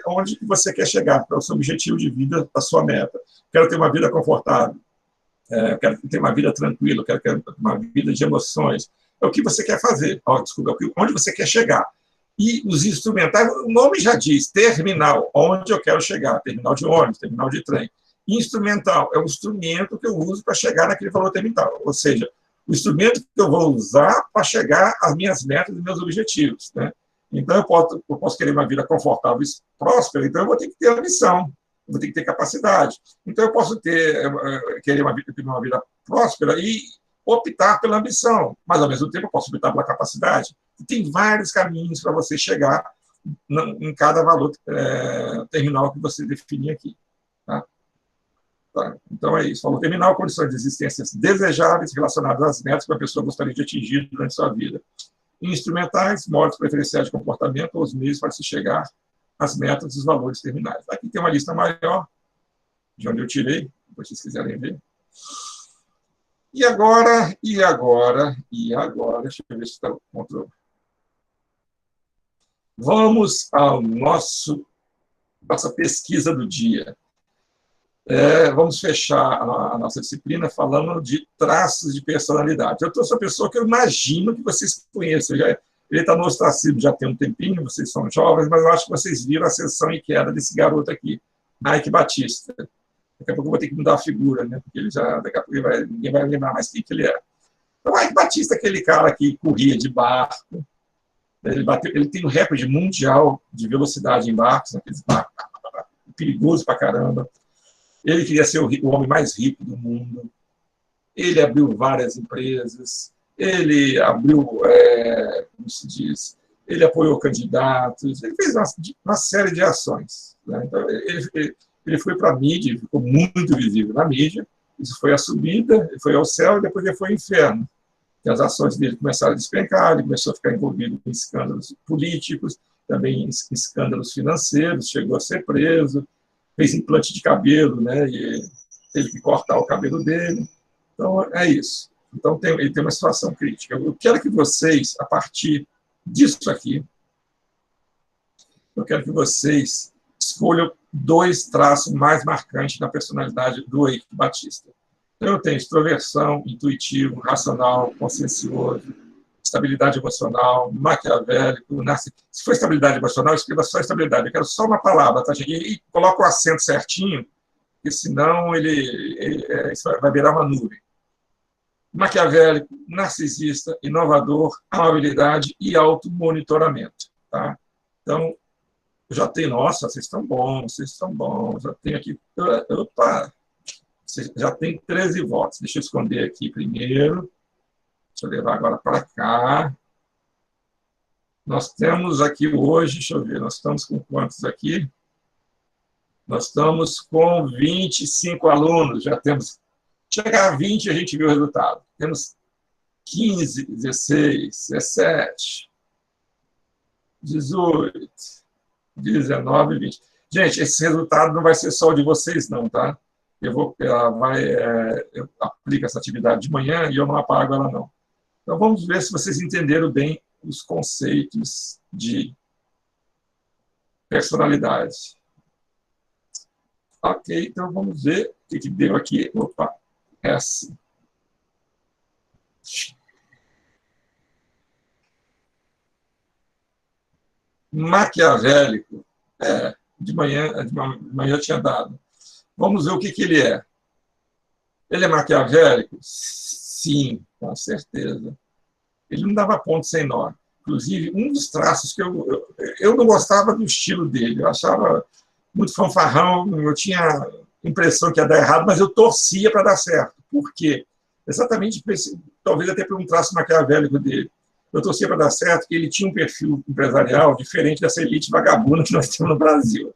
onde você quer chegar, é o seu objetivo de vida, a sua meta. Quero ter uma vida confortável, quero ter uma vida tranquila, quero ter uma vida de emoções. É o que você quer fazer, onde você quer chegar. E os instrumentais, o nome já diz, terminal, onde eu quero chegar, terminal de ônibus, terminal de trem. Instrumental é o instrumento que eu uso para chegar naquele valor terminal, ou seja, o instrumento que eu vou usar para chegar às minhas metas e meus objetivos, né? Então, eu posso querer uma vida confortável e próspera, então eu vou ter que ter ambição, eu vou ter que ter capacidade. Então, eu posso querer uma vida próspera e optar pela ambição, mas, ao mesmo tempo, eu posso optar pela capacidade. E tem vários caminhos para você chegar em cada valor terminal que você definir aqui. Tá? Então, é isso. Valor terminal, condições de existência desejáveis relacionadas às metas que a pessoa gostaria de atingir durante sua vida. Instrumentais, modos preferenciais de comportamento ou os meios para se chegar às metas dos valores terminais. Aqui tem uma lista maior, de onde eu tirei, se vocês quiserem ver. E agora, deixa eu ver se está o controle. Vamos ao nossa pesquisa do dia. Vamos fechar a nossa disciplina falando de traços de personalidade. Eu sou uma pessoa que eu imagino que vocês conheçam. Ele está no ostracismo já tem um tempinho, vocês são jovens, mas eu acho que vocês viram a ascensão e queda desse garoto aqui, Ike Batista. Daqui a pouco eu vou ter que mudar a figura, né? Porque daqui a pouco ninguém vai lembrar mais quem que ele é. Então, Ike Batista é aquele cara que corria de barco. Ele tem um recorde mundial de velocidade em barcos, aqueles barcos perigoso pra caramba. Ele queria ser o homem mais rico do mundo. Ele abriu várias empresas. Ele abriu, como se diz, ele apoiou candidatos. Ele fez uma série de ações. Né? Então, ele foi para a mídia, ficou muito visível na mídia. Isso foi a subida, ele foi ao céu e depois ele foi ao inferno. E as ações dele começaram a despencar, ele começou a ficar envolvido em escândalos políticos, também em escândalos financeiros, chegou a ser preso, fez implante de cabelo, né, e teve que cortar o cabelo dele. Então, é isso. Então, ele tem uma situação crítica. Eu quero que vocês, a partir disso aqui, eu quero que vocês escolham 2 traços mais marcantes na personalidade do Ike Batista. Então, eu tenho extroversão, intuitivo, racional, consciencioso, estabilidade emocional, maquiavélico, se for estabilidade emocional, escreva só estabilidade. Eu quero só uma palavra, tá, gente? E coloca o acento certinho, porque senão isso vai virar uma nuvem. Maquiavélico, narcisista, inovador, amabilidade e automonitoramento. Tá? Então, eu já tenho, nossa, vocês estão bons, já tenho aqui, opa, já tem 13 votos. Deixa eu esconder aqui primeiro. Deixa eu levar agora para cá. Nós temos aqui hoje, deixa eu ver, nós estamos com quantos aqui? Nós estamos com 25 alunos, já temos. Chegar a 20, a gente viu o resultado. Temos 15, 16, 17, 18, 19, 20. Gente, esse resultado não vai ser só o de vocês, não, tá? Eu aplico essa atividade de manhã e eu não apago ela, não. Então, vamos ver se vocês entenderam bem os conceitos de personalidade. Ok, então vamos ver que deu aqui? Opa, é assim. Maquiavélico. De manhã eu tinha dado. Vamos ver o que ele é. Ele é maquiavélico? Sim, com certeza. Ele não dava ponto sem nó. Inclusive, um dos traços que eu não gostava do estilo dele. Eu achava muito fanfarrão, eu tinha a impressão que ia dar errado, mas eu torcia para dar certo. Por quê? Exatamente, talvez até por um traço maquiavélico dele. Eu torcia para dar certo, porque ele tinha um perfil empresarial diferente dessa elite vagabunda que nós temos no Brasil.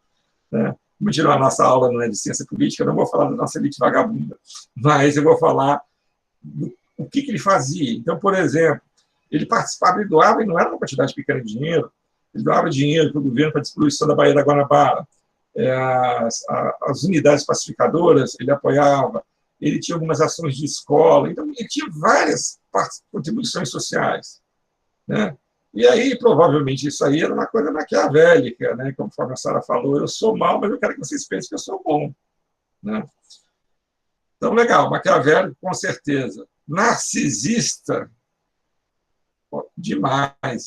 Né? Como tirou a nossa aula, não é, de ciência política, eu não vou falar da nossa elite vagabunda, mas eu vou falar o que ele fazia. Então, por exemplo, ele participava, ele doava, e não era uma quantidade pequena de dinheiro, ele doava dinheiro para o governo para a distribuição da Baía da Guanabara, as unidades pacificadoras, ele apoiava, ele tinha algumas ações de escola, então ele tinha várias contribuições sociais. Né? E aí, provavelmente, isso aí era uma coisa maquiavélica, né? Conforme a Sara falou, eu sou mal, mas eu quero que vocês pensem que eu sou bom. Né? Então, legal, maquiavélico, com certeza. Narcisista, demais.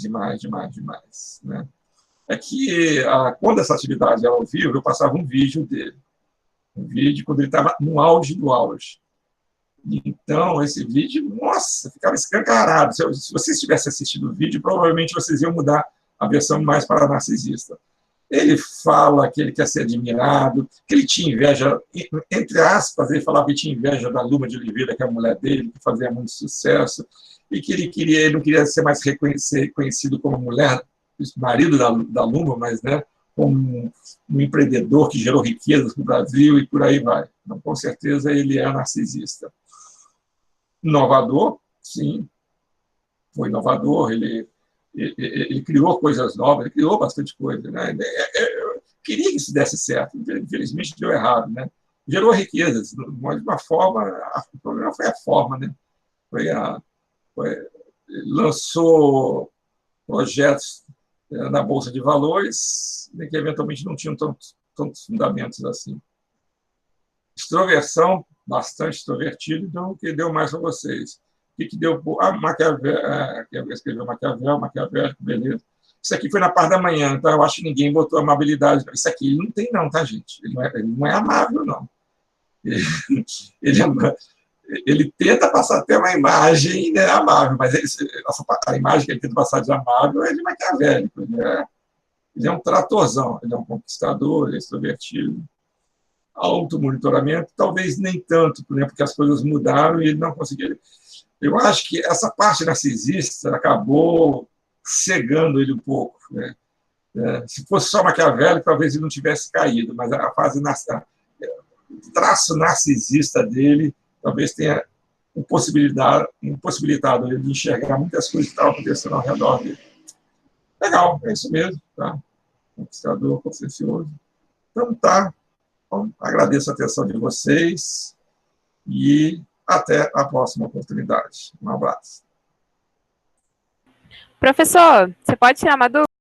Né? É que, quando essa atividade era ao vivo, eu passava um vídeo dele. Um vídeo quando ele estava no auge do auge. Então, esse vídeo, nossa, ficava escancarado. Se vocês tivessem assistido o vídeo, provavelmente vocês iam mudar a versão mais para narcisista. Ele fala que ele quer ser admirado, que ele tinha inveja, entre aspas, ele falava que tinha inveja da Luma de Oliveira, que é a mulher dele, que fazia muito sucesso, e que ele não queria ser mais reconhecido como mulher, marido da Luma, mas, né, como um empreendedor que gerou riquezas para o Brasil e por aí vai. Então, com certeza, ele é narcisista. Inovador, sim, foi inovador, ele criou coisas novas, ele criou bastante coisa. Né? Eu queria que isso desse certo, infelizmente deu errado. Né? Gerou riquezas, mas de uma forma, o problema foi a forma. Né? Lançou projetos na Bolsa de Valores, que eventualmente não tinham tantos fundamentos assim. Extroversão, bastante extrovertido, então o que deu mais para vocês? O que deu? Maquiavel, escreveu Maquiavel, beleza. Isso aqui foi na parte da manhã, então eu acho que ninguém botou amabilidade. Isso aqui ele não tem, não, tá, gente? Ele não é amável, não. Ele tenta passar até uma imagem, né, amável, mas a imagem que ele tenta passar de amável é de maquiavélico. Né? Ele é um tratorzão, ele é um conquistador, ele é extrovertido. Automonitoramento, talvez nem tanto, né, porque as coisas mudaram e ele não conseguiu. Eu acho que essa parte narcisista acabou cegando ele um pouco. Né? Se fosse só Maquiavel, talvez ele não tivesse caído, mas a fase o traço narcisista dele talvez tenha impossibilitado ele de enxergar muitas coisas que estavam acontecendo ao redor dele. Legal, é isso mesmo. Tá? Conquistador, consciencioso. Então, tá. Então, agradeço a atenção de vocês e até a próxima oportunidade. Um abraço. Professor, você pode tirar uma dúvida?